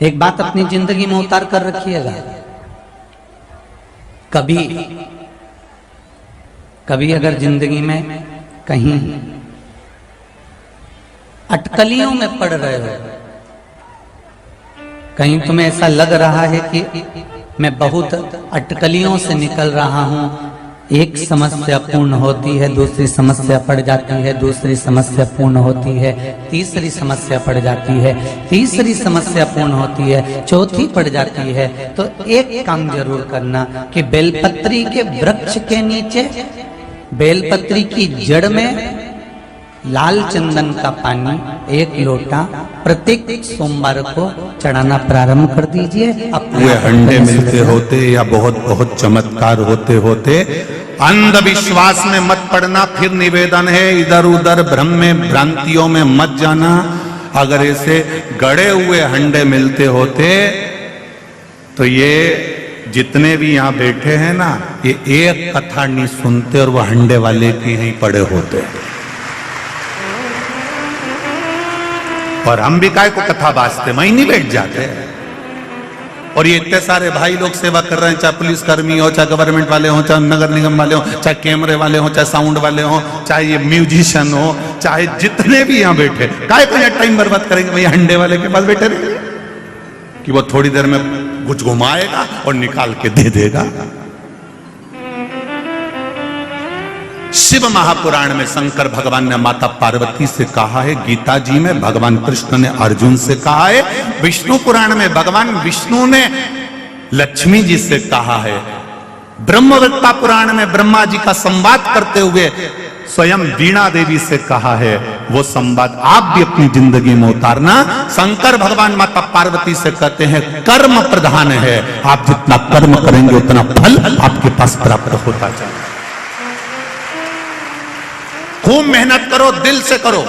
एक बात अपनी जिंदगी में उतार कर रखिएगा, कभी अगर जिंदगी में कहीं अटकलियों में पड़ रहे हो, कहीं तुम्हें ऐसा लग रहा है कि मैं बहुत अटकलियों से निकल रहा हूं, एक समस्या पूर्ण होती है, दूसरी समस्या पड़ जाती है, दूसरी समस्या पूर्ण होती है, तीसरी समस्या पड़ जाती है, तीसरी समस्या पूर्ण होती है, चौथी पड़ जाती है, तो एक काम जरूर करना कि बेलपत्री के वृक्ष के नीचे बेलपत्री की जड़ में लाल चंदन का पानी 1 लोटा प्रत्येक सोमवार को चढ़ाना प्रारंभ कर दीजिए। वे हंडे मिलते होते या बहुत बहुत चमत्कार होते होते अंधविश्वास में मत पड़ना। फिर निवेदन है, इधर उधर भ्रम में भ्रांतियों में मत जाना। अगर ऐसे गड़े हुए हंडे मिलते होते तो ये जितने भी यहाँ बैठे हैं ना, ये एक कथा नहीं सुनते और वो हंडे वाले के यहीं पड़े होते। और हम भी काय को कथा बाजते, वहीं नहीं बैठ जाते। और ये इतने सारे भाई लोग सेवा कर रहे हैं, चाहे पुलिस कर्मी हो, चाहे गवर्नमेंट वाले हो, चाहे नगर निगम वाले हो, चाहे कैमरे वाले हो, चाहे साउंड वाले हो, चाहे ये म्यूजिशियन हो, चाहे जितने भी यहाँ बैठे, काय को यहाँ टाइम बर्बाद करेंगे भैया हंडे वाले के पास बैठे रहेंगे कि वो थोड़ी देर में कुछ घुमाएगा और निकाल के दे देगा। शिव महापुराण में शंकर भगवान ने माता पार्वती से कहा है, गीता जी में भगवान कृष्ण ने अर्जुन से कहा है, विष्णु पुराण में भगवान विष्णु ने लक्ष्मी जी से कहा है, ब्रह्मवेत्ता पुराण में ब्रह्मा जी का संवाद करते हुए स्वयं वीणा देवी से कहा है। वो संवाद आप भी अपनी जिंदगी में उतारना। शंकर भगवान माता पार्वती से कहते हैं कर्म प्रधान है, आप जितना कर्म करेंगे उतना फल आपके पास प्राप्त होता जाएगा। खूब मेहनत करो, दिल से करो,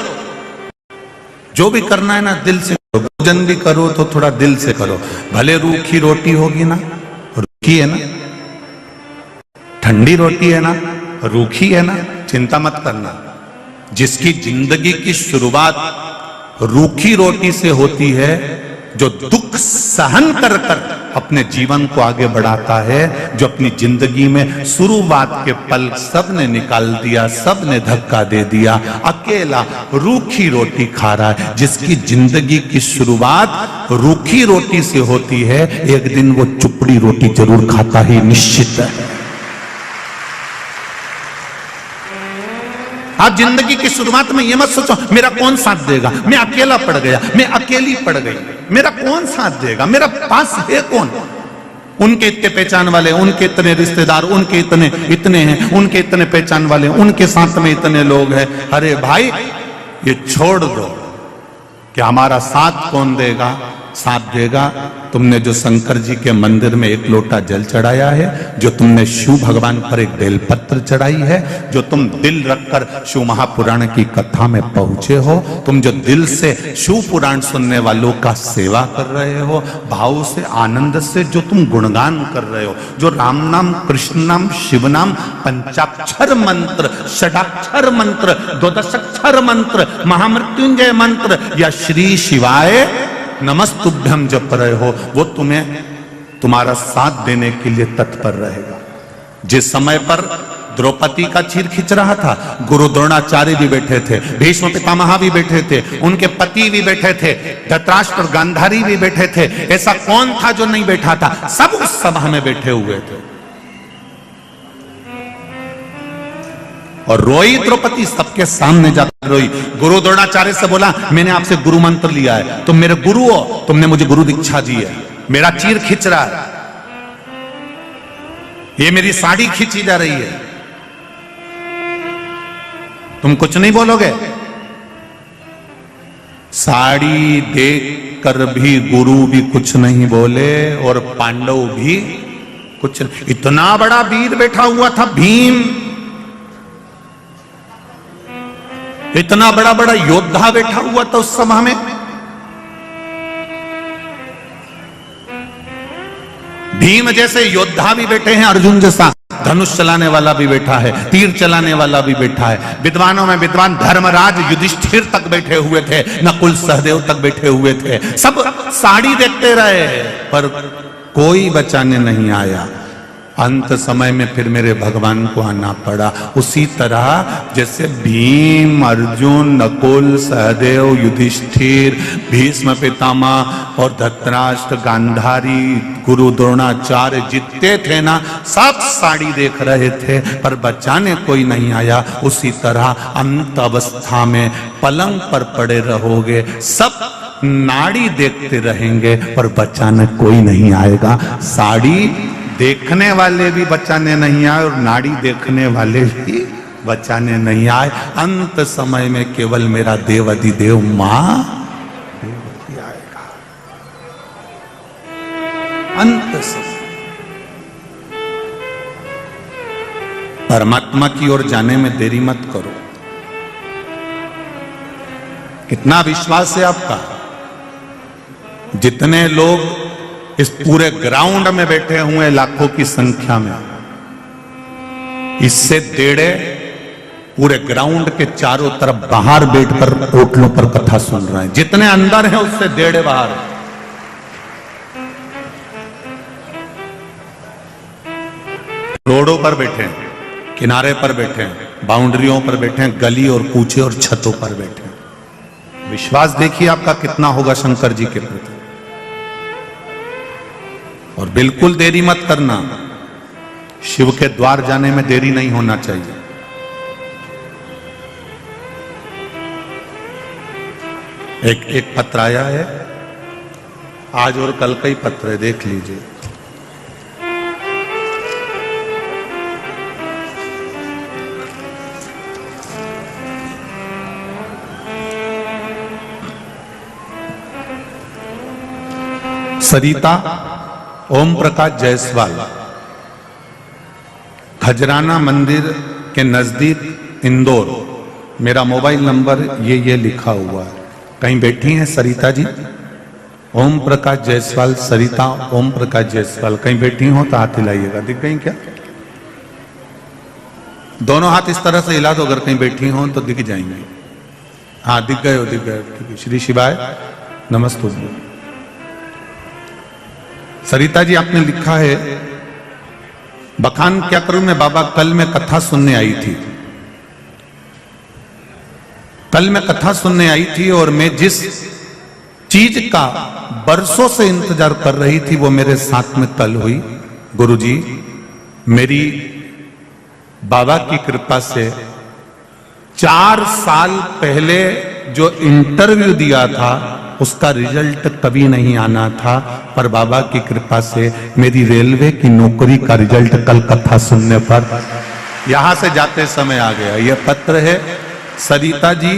जो भी करना है ना दिल से करो। भोजन भी करो तो थोड़ा दिल से करो। भले रूखी रोटी होगी ना, रूखी है ना, ठंडी रोटी है ना, रूखी है ना, चिंता मत करना। जिसकी जिंदगी की शुरुआत रूखी रोटी से होती है, जो दुख सहन कर कर अपने जीवन को आगे बढ़ाता है, जो अपनी जिंदगी में शुरुआत के पल सब ने निकाल दिया, सब ने धक्का दे दिया, अकेला रूखी रोटी खा रहा है। जिसकी जिंदगी की शुरुआत रूखी रोटी से होती है, एक दिन वो चुपड़ी रोटी जरूर खाता ही निश्चित है। आप जिंदगी की शुरुआत में ये मत सोचो मेरा कौन साथ देगा, मैं अकेला पड़ गया, मैं अकेली पड़ गई, मेरा कौन साथ देगा, मेरा पास है कौन। उनके इतने पहचान वाले, उनके इतने रिश्तेदार, उनके इतने हैं, उनके इतने पहचान वाले, उनके साथ में इतने लोग हैं। अरे भाई ये छोड़ दो कि हमारा साथ कौन देगा। साथ देगा तुमने जो शंकर जी के मंदिर में 1 लोटा जल चढ़ाया है, जो तुमने शिव भगवान पर एक बेलपत्र चढ़ाई है, जो तुम दिल रखकर शिव महापुराण की कथा में पहुंचे हो, तुम जो दिल से शिव पुराण सुनने वालों का सेवा कर रहे हो, भाव से आनंद से जो तुम गुणगान कर रहे हो, जो राम नाम, कृष्ण नाम, शिव नाम, पंचाक्षर मंत्र, षडाक्षर मंत्र, 12 मंत्र, महामृत्युंजय मंत्र या श्री शिवाय नमस्तुभ्यम जप रहे हो, वो तुम्हें तुम्हारा साथ देने के लिए तत्पर रहेगा। जिस समय पर द्रौपदी का चीर खींच रहा था, गुरु द्रोणाचार्य भी बैठे थे, भीष्म पितामह भी बैठे थे, उनके पति भी बैठे थे, धृतराष्ट्र गांधारी भी बैठे थे। ऐसा कौन था जो नहीं बैठा था? सब उस सभा में बैठे हुए थे। और रोई द्रौपदी, सबके सामने जाकर रोई। गुरु द्रोणाचार्य से बोला मैंने आपसे गुरु मंत्र लिया है, तुम मेरे गुरु हो, तुमने मुझे गुरु दीक्षा दी है, मेरा चीर खींच रहा है, ये मेरी साड़ी खींची जा रही है, तुम कुछ नहीं बोलोगे? साड़ी देख कर भी गुरु भी कुछ नहीं बोले और पांडव भी कुछ। इतना बड़ा वीर बैठा हुआ था भीम, इतना बड़ा बड़ा योद्धा बैठा हुआ था उस सभा में। भीम जैसे योद्धा भी बैठे हैं, अर्जुन जैसा, धनुष चलाने वाला भी बैठा है, तीर चलाने वाला भी बैठा है। विद्वानों में विद्वान धर्मराज युधिष्ठिर तक बैठे हुए थे, नकुल सहदेव तक बैठे हुए थे। सब साड़ी देखते रहे पर कोई बचाने नहीं आया। अंत समय में फिर मेरे भगवान को आना पड़ा। उसी तरह जैसे भीम, अर्जुन, नकुल, सहदेव, युधिष्ठिर, भीष्म पितामह और धृतराष्ट्र, गांधारी, गुरु द्रोणाचार्य जितने थे ना, सब साड़ी देख रहे थे पर बचाने कोई नहीं आया। उसी तरह अंत अवस्था में पलंग पर पड़े रहोगे, सब नाड़ी देखते रहेंगे पर बचाने कोई नहीं आएगा। साड़ी देखने वाले भी बचाने नहीं आए और नाड़ी देखने वाले भी बचाने नहीं आए। अंत समय में केवल मेरा देव अधिदेव मां देवती आएगा। अंत समय परमात्मा की ओर जाने में देरी मत करो। कितना विश्वास है आपका? जितने लोग इस पूरे ग्राउंड में बैठे हुए लाखों की संख्या में, इससे डेढ़े पूरे ग्राउंड के चारों तरफ बाहर बैठकर होटलों पर कथा सुन रहे हैं। जितने अंदर हैं उससे डेढ़े बाहर। रोडों पर बैठे हैं, किनारे पर बैठे हैं, बाउंड्रियों पर बैठे हैं, गली और कूचे और छतों पर बैठे हैं। विश्वास देखिए आपका कितना होगा शंकर जी के प्रति। और बिल्कुल देरी मत करना, शिव के द्वार जाने में देरी नहीं होना चाहिए। एक पत्र आया है, आज और कल का ही पत्र है, देख लीजिए। सरिता ओम प्रकाश जायसवाल, खजराना मंदिर के नजदीक इंदौर। मेरा मोबाइल नंबर ये लिखा हुआ है। कहीं बैठी हैं सरिता जी? ओम प्रकाश जायसवाल, सरिता ओम प्रकाश जायसवाल कहीं बैठी हो तो हाथ हिलाइएगा। दिख गई क्या? दोनों हाथ इस तरह से हिला दो, अगर कहीं बैठी हो तो दिख जाएंगे। हाँ दिख गए हो, दिख गए। ठीक है, श्री शिवाय नमस्ते। सरिता जी आपने लिखा है, बखान क्या करूं मैं बाबा, कल मैं कथा सुनने आई थी। कल मैं कथा सुनने आई थी और मैं जिस चीज का बरसों से इंतजार कर रही थी वो मेरे साथ में कल हुई। गुरुजी, मेरी बाबा की कृपा से 4 साल पहले जो इंटरव्यू दिया था उसका रिजल्ट कभी नहीं आना था, पर बाबा की कृपा से मेरी रेलवे की नौकरी का रिजल्ट कल कथा सुनने पर यहां से जाते समय आ गया। यह पत्र है सरिता जी,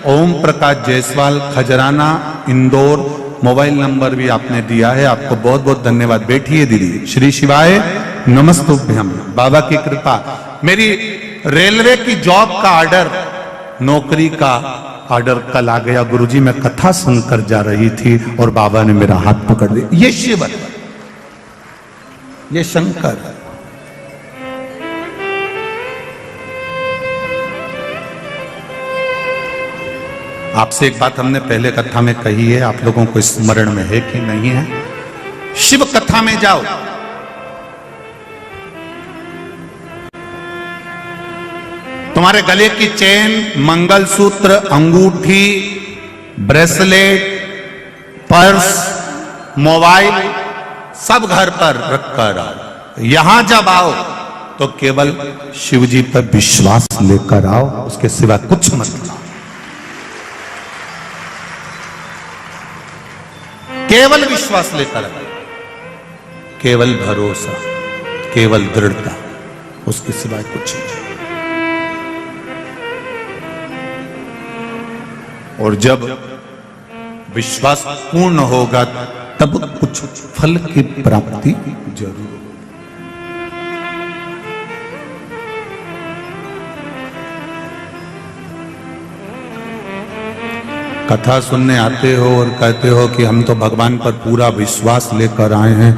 ओम प्रकाश जायसवाल, खजराना, इंदौर। मोबाइल नंबर भी आपने दिया है, आपको बहुत बहुत धन्यवाद। बैठिए दीदी। श्री शिवाय नमस्तुभ्यम। बाबा की कृपा, मेरी रेलवे की जॉब का ऑर्डर, नौकरी का ऑर्डर कल आ गया। गुरुजी, मैं कथा सुनकर जा रही थी और बाबा ने मेरा हाथ पकड़ दिया। ये शिव, ये शंकर। आपसे एक बात हमने पहले कथा में कही है, आप लोगों को स्मरण में है कि नहीं है? शिव कथा में जाओ, तुम्हारे गले की चेन, मंगलसूत्र, अंगूठी, ब्रेसलेट, पर्स, मोबाइल सब घर पर रखकर आओ। यहां जब आओ तो केवल शिव जी पर विश्वास लेकर आओ, उसके सिवा कुछ मत लाओ। केवल विश्वास लेकर आओ, केवल भरोसा, केवल दृढ़ता, उसके सिवाय कुछ नहीं। और जब विश्वास पूर्ण होगा तब कुछ फल की प्राप्ति जरूर होगी। कथा सुनने आते हो और कहते हो कि हम तो भगवान पर पूरा विश्वास लेकर आए हैं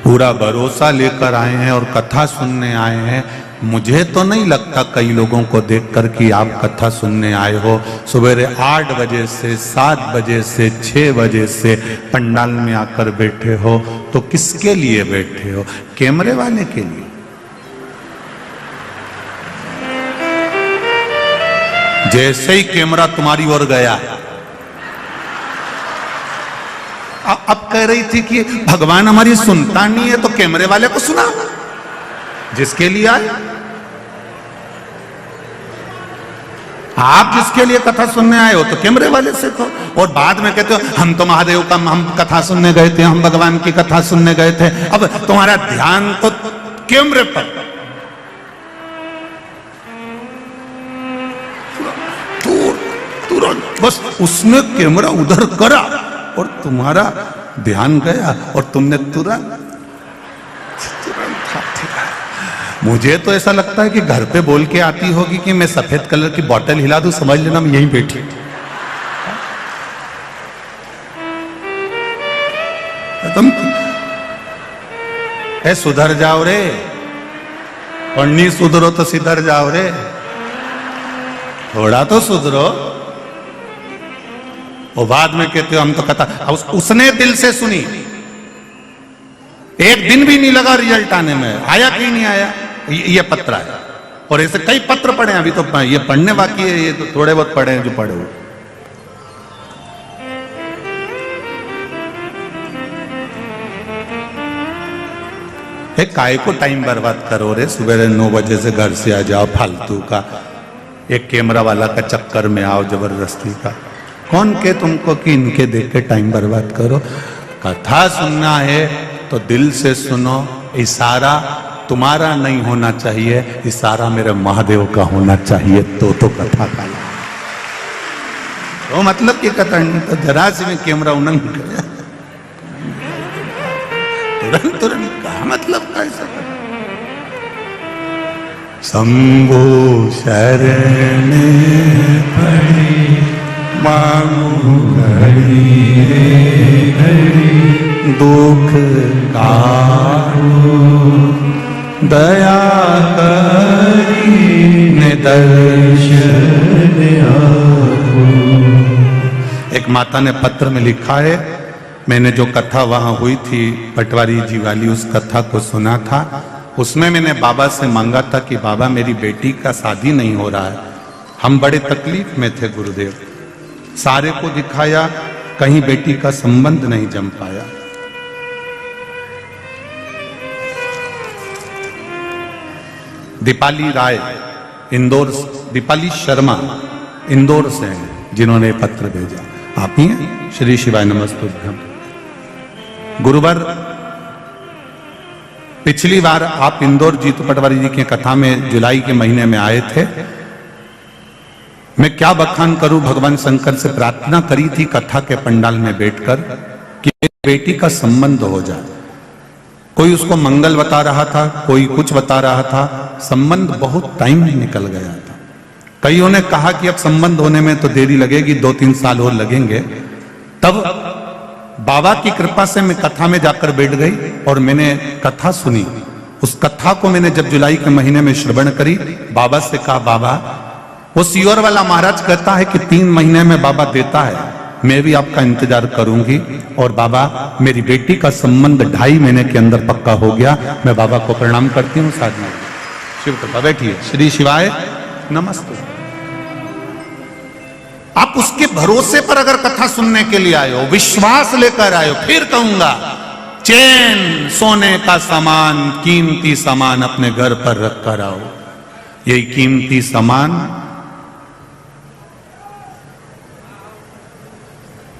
पूरा भरोसा लेकर आए हैं और कथा सुनने आए हैं। मुझे तो नहीं लगता कई लोगों को देखकर कि आप कथा सुनने आए हो। सवेरे 8 बजे से 7 बजे से 6 बजे से पंडाल में आकर बैठे हो, तो किसके लिए बैठे हो? कैमरे वाले के लिए? जैसे ही कैमरा तुम्हारी ओर गया, अब कह रही थी कि भगवान हमारी सुनता नहीं है तो कैमरे वाले को सुना, जिसके लिए आए। आप जिसके लिए कथा सुनने आए हो तो कैमरे वाले से कहो, और बाद में कहते हो हम तो महादेव का हम कथा सुनने गए थे, हम भगवान की कथा सुनने गए थे। अब तुम्हारा ध्यान तो कैमरे पर, तुरंत बस उसने कैमरा उधर करा और तुम्हारा ध्यान गया और तुमने तुरंत मुझे तो ऐसा लगता है कि घर पे बोल के आती होगी कि मैं सफेद कलर की बोतल हिला दूं, समझ लेना मैं यहीं बैठी। तुम सुधर जाओ रे, और नहीं सुधरो तो सिधर जाओ रे, थोड़ा तो सुधरो। और बाद में कहते हो हम तो कथा, उसने दिल से सुनी, एक दिन भी नहीं लगा रिजल्ट आने में, आया कि नहीं आया, ये पत्र आया। और ऐसे कई पत्र पढ़े, अभी तो ये पढ़ने बाकी है, ये तो थोड़े बहुत पढ़े हैं जो पढ़े हुए। एक काय को टाइम बर्बाद करो रे, सुबह 9 बजे से घर से आ जाओ फालतू का, एक कैमरा वाला का चक्कर में आओ जबरदस्ती का। कौन के तुमको कि इनके देख के टाइम बर्बाद करो? कथा सुनना है तो दिल से सुनो। इशारा तुम्हारा नहीं होना चाहिए, इशारा मेरे महादेव का होना चाहिए, तो कथा का तो मतलब की कथा नहीं तो जरा से में कैमरा उन्नंग गया, तुरंत कहा मतलब कैसा। शंभो शरण पड़ी मांगू घड़ी घड़ी, दुख काटो दया करी दर्शन आपो। एक माता ने पत्र में लिखा है, मैंने जो कथा वहां हुई थी पटवारी जी वाली, उस कथा को सुना था। उसमें मैंने बाबा से मांगा था कि बाबा मेरी बेटी का शादी नहीं हो रहा है, हम बड़े तकलीफ में थे गुरुदेव, सारे को दिखाया, कहीं बेटी का संबंध नहीं जम पाया। दीपाली राय इंदौर, दीपाली शर्मा इंदौर से हैं जिन्होंने पत्र भेजा, आप ही हैं? श्री शिवाय नमस्तुभ्यम। गुरुवर, पिछली बार आप इंदौर जीतू पटवारी जी की कथा में जुलाई के महीने में आए थे। मैं क्या बखान करूं, भगवान शंकर से प्रार्थना करी थी कथा के पंडाल में बैठकर कि बेटी का संबंध हो जाए। कोई उसको मंगल बता रहा था, कोई कुछ बता रहा था, संबंध बहुत टाइम निकल गया था। कईयों ने कहा कि अब संबंध होने में तो देरी लगेगी, 2-3 साल और लगेंगे। तब बाबा की कृपा से मैं कथा में जाकर बैठ गई और मैंने कथा सुनी। उस कथा को मैंने जब जुलाई के महीने में श्रवण करी, बाबा से कहा, बाबा वो सियोर वाला महाराज कहता है कि 3 महीने में बाबा देता है, मैं भी आपका इंतजार करूंगी। और बाबा मेरी बेटी का संबंध 2.5 महीने के अंदर पक्का हो गया। मैं बाबा को प्रणाम करती हूँ। साधना शिव कृपा, बैठिए। श्री शिवाय नमस्ते। आप उसके भरोसे पर अगर कथा सुनने के लिए आए हो, विश्वास लेकर आए हो, फिर कहूंगा चैन सोने का सामान, कीमती सामान अपने घर पर रख कर आओ। यही कीमती सामान,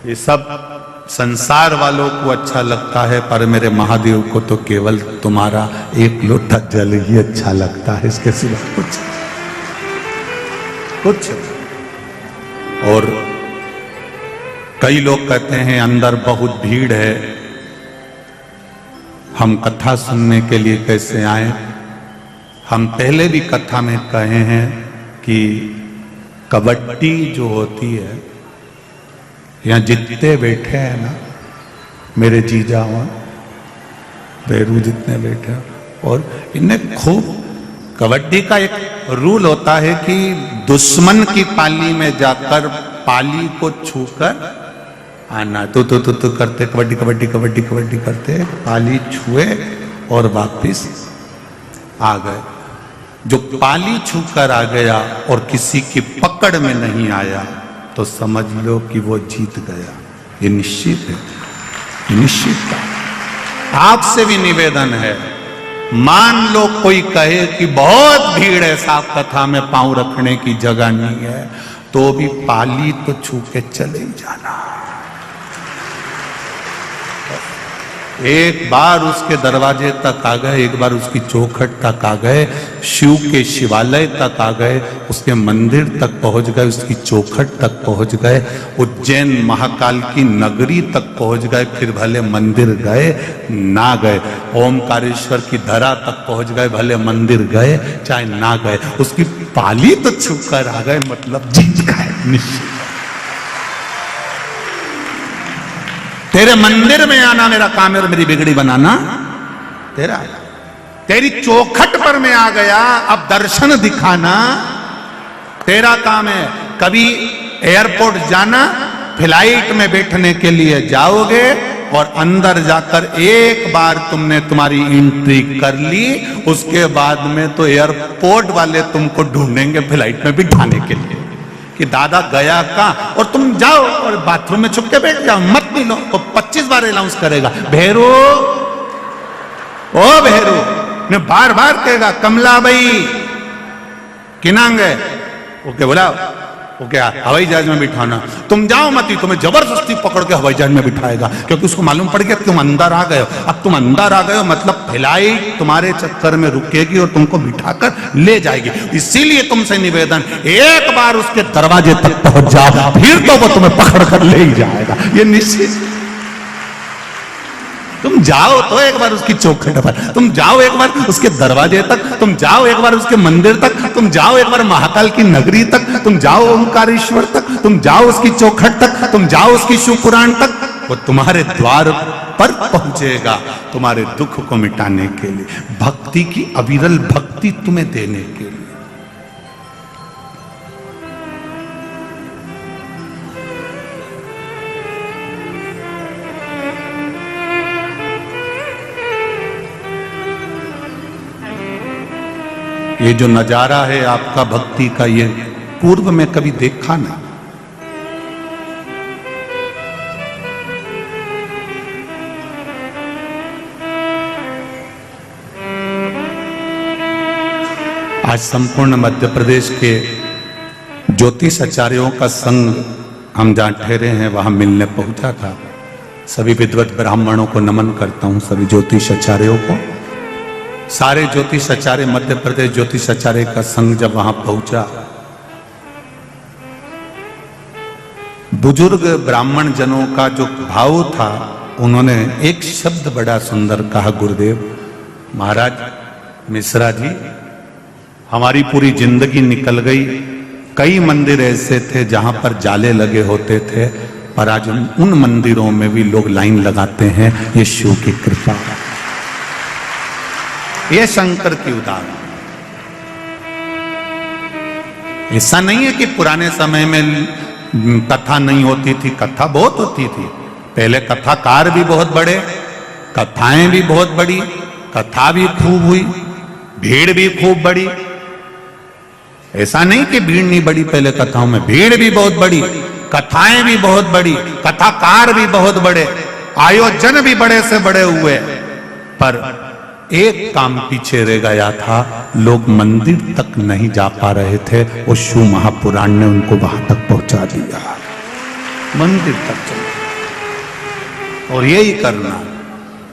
ये सब संसार वालों को अच्छा लगता है, पर मेरे महादेव को तो केवल तुम्हारा 1 लोटा जल ही अच्छा लगता है, इसके सिवा कुछ। और कई लोग कहते हैं अंदर बहुत भीड़ है, हम कथा सुनने के लिए कैसे आए। हम पहले भी कथा में कहे हैं कि कबड्डी जो होती है, यहाँ जितने बैठे हैं ना मेरे जीजा, भैरू जितने बैठे हैं। और इन्हें खूब, कबड्डी का एक रूल होता है कि दुश्मन की पाली में जाकर पाली को छूकर आना। तो करते कबड्डी कबड्डी कबड्डी कबड्डी करते, पाली छुए और वापिस आ गए। जो पाली छूकर आ गया और किसी की पकड़ में नहीं आया तो समझ लो कि वो जीत गया। ये निश्चित है, ये निश्चित है। आपसे भी निवेदन है, मान लो कोई कहे कि बहुत भीड़ है, साफ कथा में पांव रखने की जगह नहीं है, तो भी पाली तो छू के चले ही जाना। एक बार उसके दरवाजे तक आ गए, एक बार उसकी चौखट तक आ गए, शिव के शिवालय तक आ गए, उसके मंदिर तक पहुंच गए, उसकी चौखट तक पहुंच गए, उज्जैन महाकाल की नगरी तक पहुंच गए, फिर भले मंदिर गए ना गए, ओमकारेश्वर की धरा तक पहुंच गए, भले मंदिर गए चाहे ना गए, उसकी पाली तो छूकर आ गए, मतलब जीत गए निश्चित। तेरे मंदिर में आना मेरा काम है और मेरी बिगड़ी बनाना तेरा है। तेरी चौखट पर मैं आ गया, अब दर्शन दिखाना तेरा काम है। कभी एयरपोर्ट जाना, फ्लाइट में बैठने के लिए जाओगे और अंदर जाकर एक बार तुमने तुम्हारी एंट्री कर ली, उसके बाद में तो एयरपोर्ट वाले तुमको ढूंढेंगे फ्लाइट में बिठाने के लिए कि दादा गया कहां, और तुम जाओ और बाथरूम में छुप के बैठ जाओ, मत मिलो, तो 25 बार अनाउंस करेगा, भैरू ओ भैरू, ने बार बार कहेगा कमला भाई किनांग है, ओके बुलाओ, ओके हवाई जहाज में बिठाना, तुम जाओ मत, तुम्हें जबरदस्ती पकड़ के हवाई जहाज में बिठाएगा, क्योंकि उसको मालूम पड़ गया तुम अंदर आ गए हो। अब तुम अंदर आ गए हो मतलब फ्लाइट तुम्हारे चक्कर में रुकेगी और तुमको बिठाकर ले जाएगी। इसीलिए तुमसे निवेदन, एक बार उसके दरवाजे तक पहुंच जाओ, फिर तो वो तुम्हें पकड़ कर ले ही जाएगा, ये निश्चित। तुम जाओ तो एक बार उसकी चौखट पर, तुम जाओ एक बार उसके दरवाजे तक, तुम जाओ एक बार उसके मंदिर तक, तुम जाओ एक बार महाकाल की नगरी तक, तुम जाओ ओंकारेश्वर तक, तुम जाओ उसकी चौखट तक, तुम जाओ उसकी शिव पुराण तक, वो तुम्हारे द्वार पर पहुंचेगा तुम्हारे दुख को मिटाने के लिए, भक्ति की अविरल भक्ति तुम्हें देने के लिए। ये जो नजारा है आपका भक्ति का, ये पूर्व में कभी देखा ना। आज संपूर्ण मध्य प्रदेश के ज्योतिष आचार्यों का संघ हम जहां ठहरे हैं वहां मिलने पहुंचा था। सभी विद्वत ब्राह्मणों को नमन करता हूं, सभी ज्योतिष आचार्यों को। सारे ज्योतिष आचार्य, मध्य प्रदेश ज्योतिष आचार्य का संघ जब वहां पहुंचा, बुजुर्ग ब्राह्मण जनों का जो भाव था, उन्होंने एक शब्द बड़ा सुंदर कहा, गुरुदेव महाराज मिश्रा जी, हमारी पूरी जिंदगी निकल गई, कई मंदिर ऐसे थे जहां पर जाले लगे होते थे, पर आज उन मंदिरों में भी लोग लाइन लगाते हैं, ये शिव की कृपा है, ये शंकर की उदाहरण। ऐसा नहीं है कि पुराने समय में कथा नहीं होती थी, कथा बहुत होती थी। पहले कथाकार भी बहुत बड़े, कथाएं भी बहुत बड़ी, कथा भी खूब हुई, भीड़ भी खूब बड़ी। ऐसा नहीं कि भीड़ नहीं बड़ी, पहले कथाओं में भीड़ भी बहुत बड़ी, कथाएं भी बहुत बड़ी, कथाकार भी बहुत बड़े, आयोजन भी बड़े से बड़े हुए, पर एक काम पीछे रह गया था, लोग मंदिर तक नहीं जा पा रहे थे, वो शिव महापुराण ने उनको वहां तक पहुंचा दिया, मंदिर तक चलो। और यही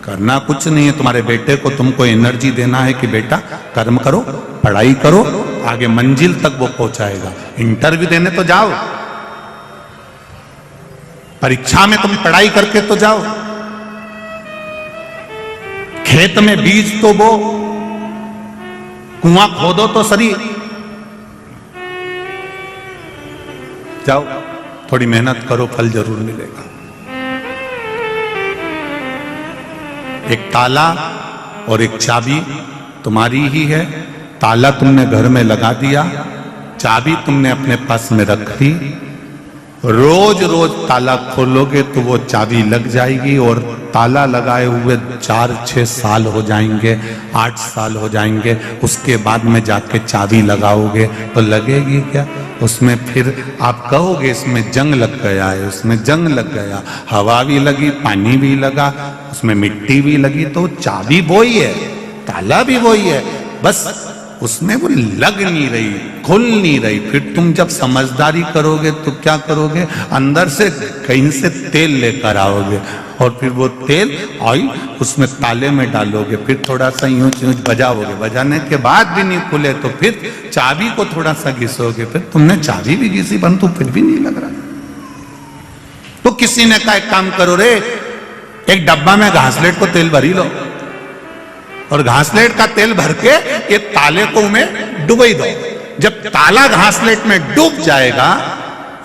करना कुछ नहीं है, तुम्हारे बेटे को तुमको एनर्जी देना है कि बेटा कर्म करो, पढ़ाई करो, आगे मंजिल तक वो पहुंचाएगा। इंटरव्यू देने तो जाओ, परीक्षा में तुम पढ़ाई करके तो जाओ, खेत में बीज तो बो, कुआं खोदो तो सही, जाओ थोड़ी मेहनत करो, फल जरूर मिलेगा। एक ताला और एक चाबी तुम्हारी ही है। ताला तुमने घर में लगा दिया, चाबी तुमने अपने पास में रख ली। रोज रोज ताला खोलोगे तो वो चाबी लग जाएगी और ताला लगाए हुए 4-6 साल हो जाएंगे, 8 साल हो जाएंगे। उसके बाद में जाके चाबी लगाओगे तो लगेगी क्या? उसमें फिर आप कहोगे इसमें जंग लग गया है, उसमें जंग लग गया, हवा भी लगी, पानी भी लगा, उसमें मिट्टी भी लगी। तो चाबी वही है, ताला भी वही है, बस उसमें वो लग नहीं रही, खुल नहीं रही। फिर तुम जब समझदारी करोगे तो क्या करोगे? अंदर से कहीं से तेल लेकर आओगे और फिर वो तेल ऑयल उसमें ताले में डालोगे, फिर थोड़ा सा यूं यूं बजाओगे, बजाने के बाद भी नहीं खुले तो फिर चाबी को थोड़ा सा घिसोगे, फिर तुमने चाबी भी घिसी परंतु फिर भी नहीं लग रहा। तो किसी ने कहा एक काम करो रे, एक डब्बा में घासलेट को तेल भरी लो और घासलेट का तेल भर के ये ताले को में डुबई दो। जब ताला घासलेट में डूब जाएगा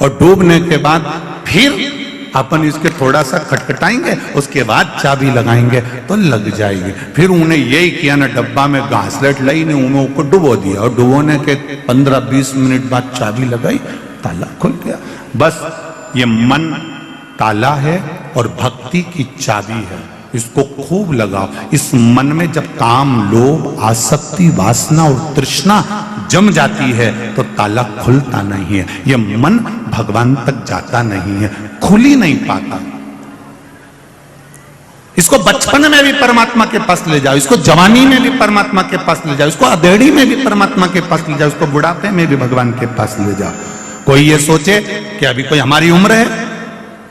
और डूबने के बाद फिर अपन इसके थोड़ा सा खटखटाएंगे, उसके बाद चाबी लगाएंगे तो लग जाएगी। फिर उन्हें यही किया ना, डब्बा में घासलेट लाई ने उन्हें ऊपर डुबो दिया और डुबोने के 15-20 मिनट बाद चाबी लगाई, ताला खुल गया। बस ये मन ताला है और भक्ति की चाबी है, इसको खूब लगाओ। इस मन में जब काम, लोभ, आसक्ति, वासना और तृष्णा जम जाती है तो ताला खुलता नहीं है। यह मन भगवान तक जाता नहीं है, खुल ही नहीं पाता। इसको बचपन में भी परमात्मा के पास ले जाओ, इसको जवानी में भी परमात्मा के पास ले जाओ, इसको अधेड़ी में भी परमात्मा के पास ले जाओ, इसको बुढ़ापे में भी भगवान के पास ले जाओ। कोई ये सोचे कि अभी कोई हमारी उम्र है,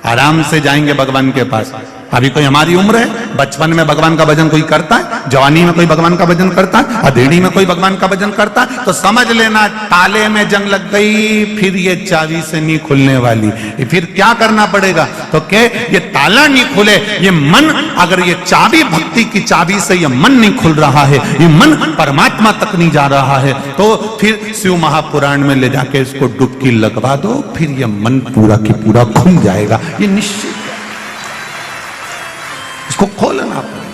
आराम से जाएंगे भगवान के पास। अभी कोई हमारी उम्र है, बचपन में भगवान का भजन कोई करता है, जवानी में कोई भगवान का भजन करता है, अधेड़ी में कोई भगवान का भजन करता है, तो समझ लेना ताले में जंग लग गई, फिर ये चाबी से नहीं खुलने वाली। फिर क्या करना पड़ेगा? तो क्या ये ताला नहीं खुले, ये मन, अगर ये चाबी, भक्ति की चाबी से ये मन नहीं खुल रहा है, ये मन परमात्मा तक नहीं जा रहा है, तो फिर शिव महापुराण में ले जाके इसको डुबकी लगवा दो, फिर ये मन पूरा की पूरा खुल जाएगा। ये निश्चित है, इसको खोलना पड़ेगा।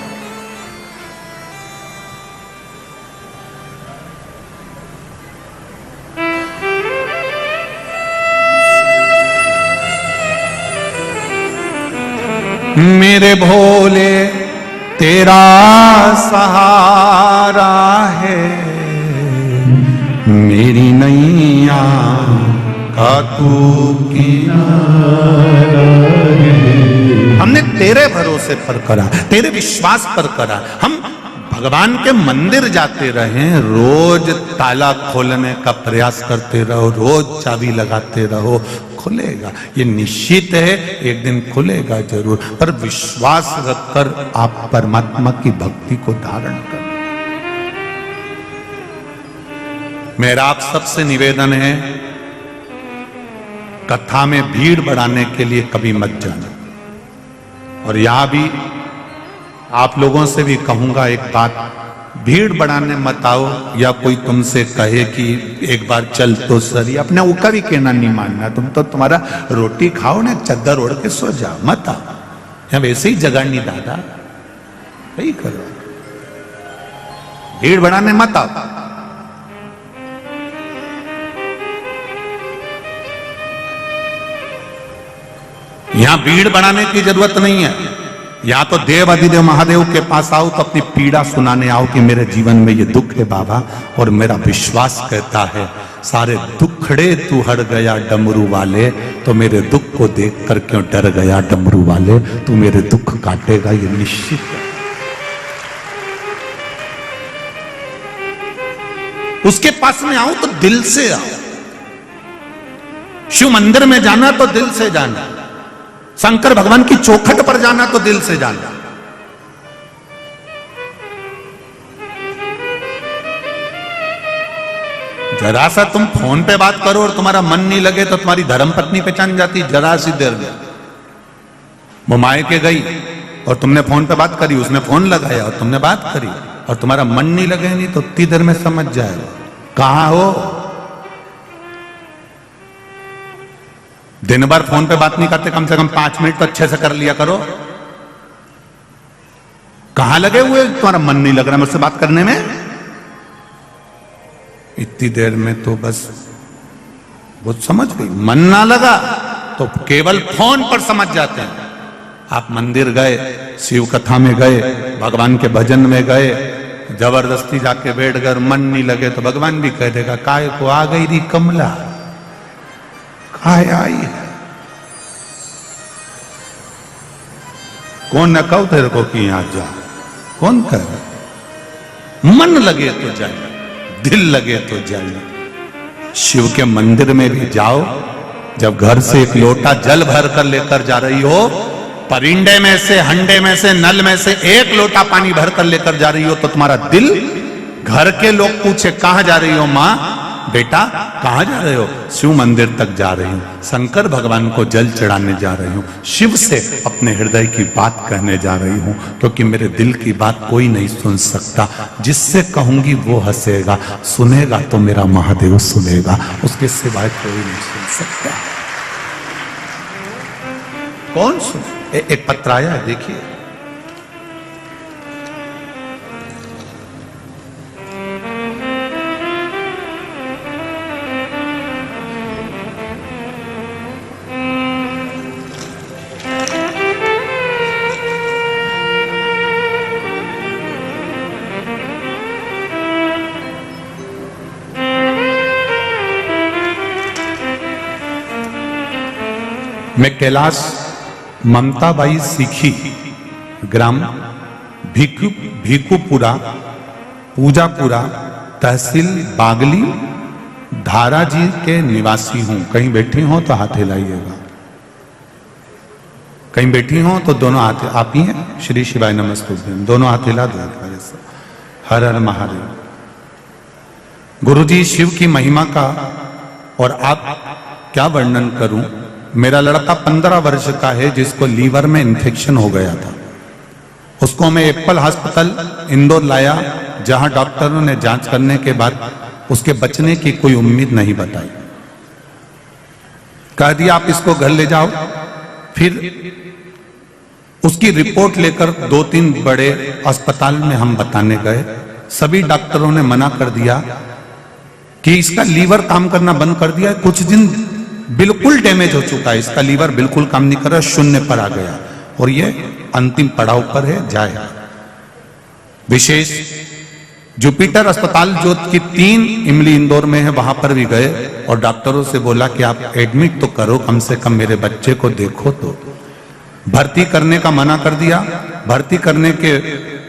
मेरे भोले तेरा सहारा है, मेरी नैया का तू किनारा है। हमने तेरे भरोसे पर करा, तेरे विश्वास पर करा। हम भगवान के मंदिर जाते रहे, रोज ताला खोलने का प्रयास करते रहो, रोज चाबी लगाते रहो, खुलेगा। ये निश्चित है, एक दिन खुलेगा जरूर। पर विश्वास रखकर आप परमात्मा की भक्ति को धारण करें। मेरा आप सबसे निवेदन है, कथा में भीड़ बढ़ाने के लिए कभी मत जाना। और यहां भी आप लोगों से भी कहूंगा एक बात, भीड़ बढ़ाने मत आओ। या कोई तुमसे कहे कि एक बार चल तो सही, अपने ऊका भी कहना नहीं मानना। तुम तो तुम्हारा रोटी खाओ ना, चद्दर ओढ़ के सो जाओ, मत आओ। या वैसे ही जगह नहीं दादा, वही करो, भीड़ बढ़ाने मत आओ। यहां भीड़ बढ़ाने की जरूरत नहीं है। या तो देव अधिदेव महादेव के पास आओ तो अपनी पीड़ा सुनाने आओ कि मेरे जीवन में ये दुख है बाबा, और मेरा विश्वास कहता है सारे दुखड़े तू हट गया डमरू वाले, तो मेरे दुख को देख कर क्यों डर गया डमरू वाले, तू मेरे दुख काटेगा ये निश्चित है। उसके पास में आओ तो दिल से आओ। शिव मंदिर में जाना तो दिल से जाना, शंकर भगवान की चौखट पर जाना तो दिल से जाना। जरा सा तुम फोन पे बात करो और तुम्हारा मन नहीं लगे तो तुम्हारी धर्मपत्नी पहचान जाती, जरा सी देर में। वो मायके गई और तुमने फोन पे बात करी, उसने फोन लगाया और तुमने बात करी, और तुम्हारा मन नहीं लगे नहीं तो उतनी देर में समझ जाएगा कहां हो। दिन भर फोन पे बात नहीं करते, कम से कम 5 मिनट तो अच्छे से कर लिया करो। कहां लगे हुए, तुम्हारा मन नहीं लग रहा मुझसे बात करने में? इतनी देर में तो बस वो समझ गई, मन ना लगा तो केवल फोन पर समझ जाते हैं। आप मंदिर गए, शिव कथा में गए, भगवान के भजन में गए, जबरदस्ती जाके बैठ कर मन नहीं लगे तो भगवान भी कह देगा काय को आ गई री कमला, काय आई है। कौन न कहो तेरे को कि यहां जा, कौन कह? मन लगे तो जाइए, दिल लगे तो जाइए। शिव के मंदिर में भी जाओ, जब घर से एक लोटा जल भर कर लेकर जा रही हो, परिंडे में से, हंडे में से, नल में से एक लोटा पानी भर कर लेकर जा रही हो, तो तुम्हारा दिल, घर के लोग पूछे कहां जा रही हो मां, बेटा कहां जा रहे हो? शिव मंदिर तक जा रही हूं, शंकर भगवान को जल चढ़ाने जा रही हूं, शिव से अपने हृदय की बात कहने जा रही हूं, क्योंकि मेरे दिल की बात कोई नहीं सुन सकता। जिससे कहूंगी वो हंसेगा, सुनेगा तो मेरा महादेव सुनेगा, उसके सिवाय कोई नहीं सुन सकता। कौन सुन? एक पत्र आया है, देखिए। मैं कैलाश ममताबाई सीखी, ग्राम भीकुपुरा, पूजापुरा, तहसील बागली, धारा जी के निवासी हूं। कहीं बैठी हो तो हाथ हिलाइएगा, कहीं बैठी हो तो दोनों हाथ, आप ही हैं? श्री शिवाय नमस्तुभ्यम, दोनों हाथ हिला दो। हर हर महादेव। गुरुजी शिव की महिमा का और आप क्या वर्णन करूं। मेरा लड़का 15 वर्ष का है जिसको लीवर में इन्फेक्शन हो गया था। उसको मैं एप्पल हॉस्पिटल इंदौर लाया, जहां डॉक्टरों ने जांच करने के बाद उसके बचने की कोई उम्मीद नहीं बताई। कह दिया आप इसको घर ले जाओ। फिर उसकी रिपोर्ट लेकर 2-3 बड़े अस्पताल में हम बताने गए। सभी डॉक्टरों ने मना कर दिया कि इसका लीवर काम करना बंद कर दिया, कुछ दिन बिल्कुल डैमेज हो चुका है, इसका लीवर बिल्कुल काम नहीं कर रहा, शून्य पर आ गया और ये अंतिम पड़ाव पर है, जाएगा। विशेष जुपिटर अस्पताल जो कि 3 इमली इंदौर में है, वहां पर भी गए और डॉक्टरों से बोला कि आप एडमिट तो करो, कम से कम मेरे बच्चे को देखो। तो भर्ती करने का मना कर दिया। भर्ती करने के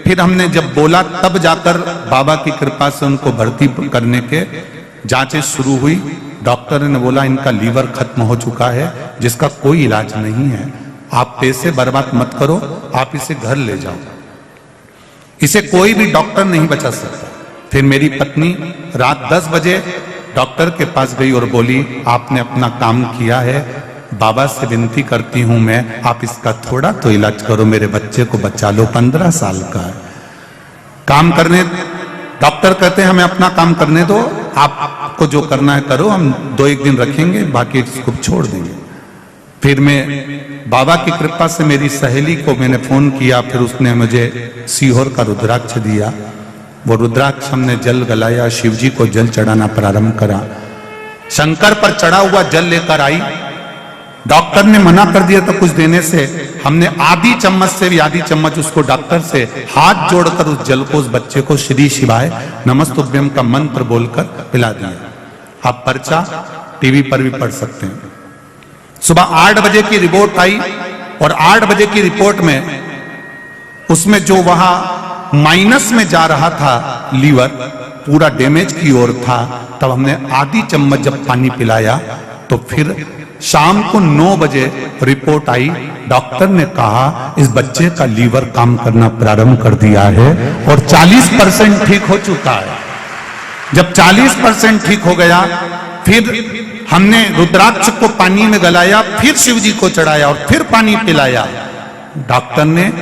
फिर हमने जब बोला तब जाकर बाबा की कृपा से उनको भर्ती करने के जांचें शुरू हुई। डॉक्टर ने बोला इनका लीवर खत्म हो चुका है, जिसका कोई इलाज नहीं है, आप पैसे बर्बाद मत करो, आप इसे घर ले जाओ, इसे कोई भी डॉक्टर नहीं बचा सकता। फिर मेरी पत्नी रात 10 बजे डॉक्टर के पास गई और बोली आपने अपना काम किया है, बाबा से विनती करती हूं मैं, आप इसका थोड़ा तो इलाज करो, मेरे बच्चे को बचा लो, 15 साल का है। काम करने, डॉक्टर कहते हैं हमें अपना काम करने दो, आपको जो करना है करो, हम 2-1 दिन रखेंगे, बाकी इसको छोड़ देंगे। फिर मैं बाबा की कृपा से मेरी सहेली को मैंने फोन किया, फिर उसने मुझे सीहोर का रुद्राक्ष दिया। वो रुद्राक्ष हमने जल गलाया, शिव जी को जल चढ़ाना प्रारंभ करा। शंकर पर चढ़ा हुआ जल लेकर आई। डॉक्टर ने मना कर दिया था कुछ देने से, हमने आधी चम्मच से भी आधी चम्मच उसको डॉक्टर से हाथ जोड़कर उस जल को उस बच्चे को श्री शिवाय नमस्तुभ्यम का मंत्र बोलकर पिला दिया। आप पर्चा टीवी पर भी पढ़ सकते हैं। सुबह 8 बजे की रिपोर्ट आई और 8 बजे की रिपोर्ट में उसमें जो वहां माइनस में जा रहा था लीवर, पूरा डैमेज की ओर था। तब हमने आधी चम्मच जब पानी पिलाया तो फिर शाम को 9 बजे रिपोर्ट आई। डॉक्टर ने कहा इस बच्चे का लीवर काम करना प्रारंभ कर दिया है और 40% ठीक हो चुका है। जब 40% ठीक हो गया, फिर हमने रुद्राक्ष को पानी में गलाया, फिर शिव जी को चढ़ाया और फिर पानी पिलाया। डॉक्टर ने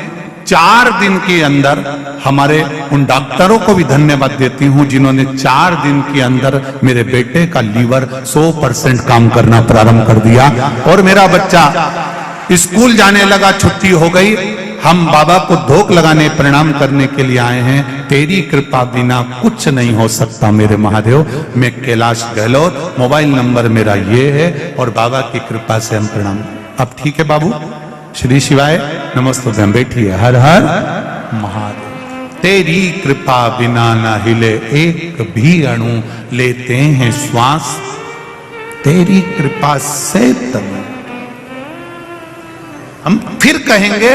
4 दिन के अंदर, हमारे उन डॉक्टरों को भी धन्यवाद देती हूं जिन्होंने 4 दिन के अंदर मेरे बेटे का लीवर 100% काम करना प्रारंभ कर दिया और मेरा बच्चा स्कूल जाने लगा, छुट्टी हो गई। हम बाबा को धोख लगाने प्रणाम करने के लिए आए हैं। तेरी कृपा बिना कुछ नहीं हो सकता मेरे महादेव। मैं कैलाश गहलोत, मोबाइल नंबर मेरा ये है और बाबा की कृपा से हम प्रणाम। अब ठीक है बाबू, श्री शिवाय नमस्ते। बैठिए। हर हर महादेव। तेरी कृपा बिना न हिले एक भी अणु, लेते हैं श्वास तेरी कृपा से तनु। हम फिर कहेंगे,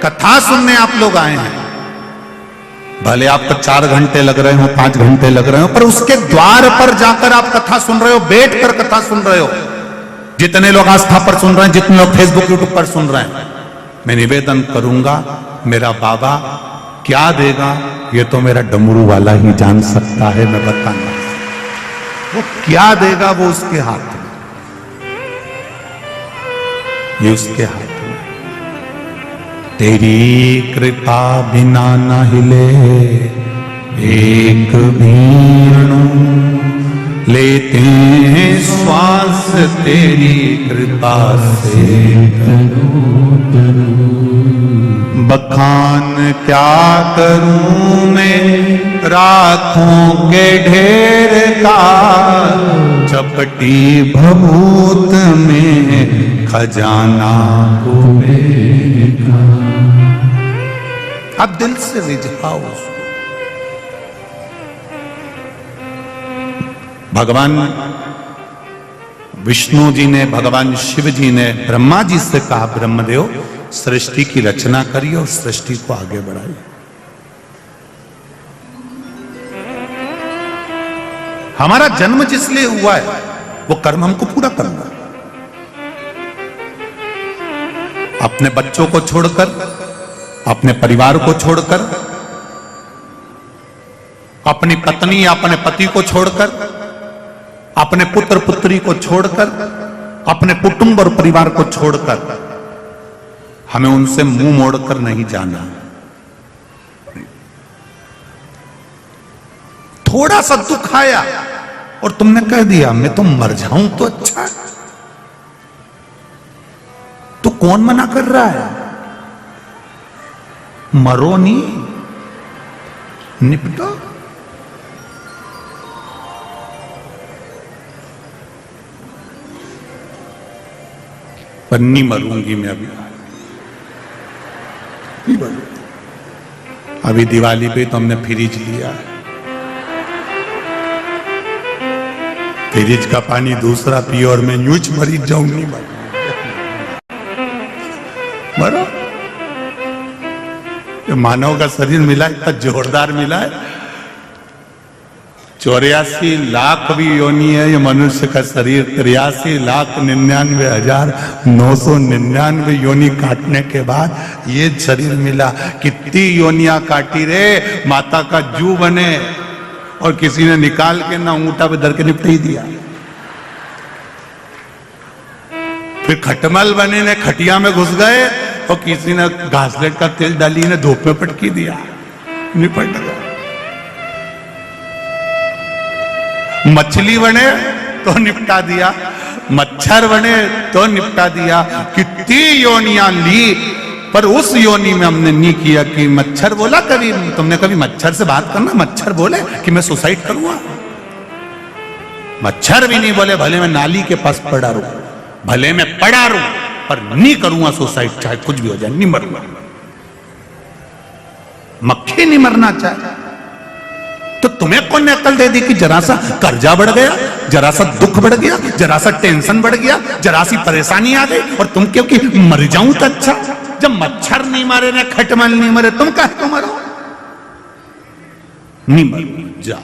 कथा सुनने आप लोग आए हैं, भले आपको 4 घंटे लग रहे हो, 5 घंटे लग रहे हो, पर उसके द्वार पर जाकर आप कथा सुन रहे हो, बैठकर कथा सुन रहे हो। जितने लोग आस्था पर सुन रहे हैं, जितने लोग फेसबुक यूट्यूब पर सुन रहे हैं, मैं निवेदन करूंगा, मेरा बाबा क्या देगा ये तो मेरा डमरू वाला ही जान सकता है। मैं बताना वो क्या देगा, वो उसके हाथ में, ये उसके हाथ में। तेरी कृपा बिना न हिले एक भी अणु, लेते हैं श्वास तेरी कृपा से। बखान क्या करूं मैं राखों के ढेर का, चपटी भभूत में खजाना कुबेर। अब दिल से रिझाओ उसको। भगवान विष्णु जी ने, भगवान शिव जी ने ब्रह्मा जी से कहा, ब्रह्मदेव सृष्टि की रचना करिए और सृष्टि को आगे बढ़ाइए। हमारा जन्म जिस लिए हुआ है वो कर्म हमको पूरा करना है। अपने बच्चों को छोड़कर, अपने परिवार को छोड़कर, अपनी पत्नी या अपने पति को छोड़कर, अपने पुत्र पुत्री को छोड़कर, अपने कुटुंब और परिवार को छोड़कर हमें उनसे मुंह मोड़कर नहीं जाना। थोड़ा सा दुख आया और तुमने कह दिया मैं तो मर जाऊं तो अच्छा है, तो कौन मना कर रहा है? मरो नहीं, निपटो। पर नहीं मरूंगी मैं अभी दिवाली पे तो हमने फ्रिज लिया, फ्रिज का पानी दूसरा पिए और मैं यूज मरीज जाऊं। नहीं मरो। मानव का शरीर मिला इतना जोरदार मिला है, 84 लाख भी योनि है ये मनुष्य का शरीर। 83,99,999 योनि काटने के बाद ये शरीर मिला। कितनी योनियां काटी रे, माता का जू बने और किसी ने निकाल के ना ऊंटा पे धर के निपटा ही दिया। फिर खटमल बने ने खटिया में घुस गए और किसी ने घासलेट का तेल डाली ने धूप में पटकी दिया, निपट गया। मछली बने तो निपटा दिया, मच्छर बने तो निपटा दिया। कितनी योनियां ली, पर उस योनि में हमने नहीं किया कि मच्छर बोला। कभी तुमने कभी मच्छर से बात करना, मच्छर बोले कि मैं सुसाइड करूंगा? मच्छर भी नहीं बोले भले मैं नाली के पास पड़ा रहूं, भले मैं पड़ा रहूं, पर नहीं करूंगा सुसाइड, चाहे कुछ भी हो जाए, नहीं मरूंगा। मक्खी नहीं मरना चाहे तो तुम्हें कौन ने अकल दे दी कि जरा सा कर्जा बढ़ गया, जरा सा दुख बढ़ गया, जरा सा टेंशन बढ़ गया, जरा सी परेशानी आ गई और तुम क्योंकि मर जाऊं तो अच्छा। जब मच्छर नहीं मारे ना खटमल नहीं मरे, तुम कहे तो मरो? नहीं मरो, जा।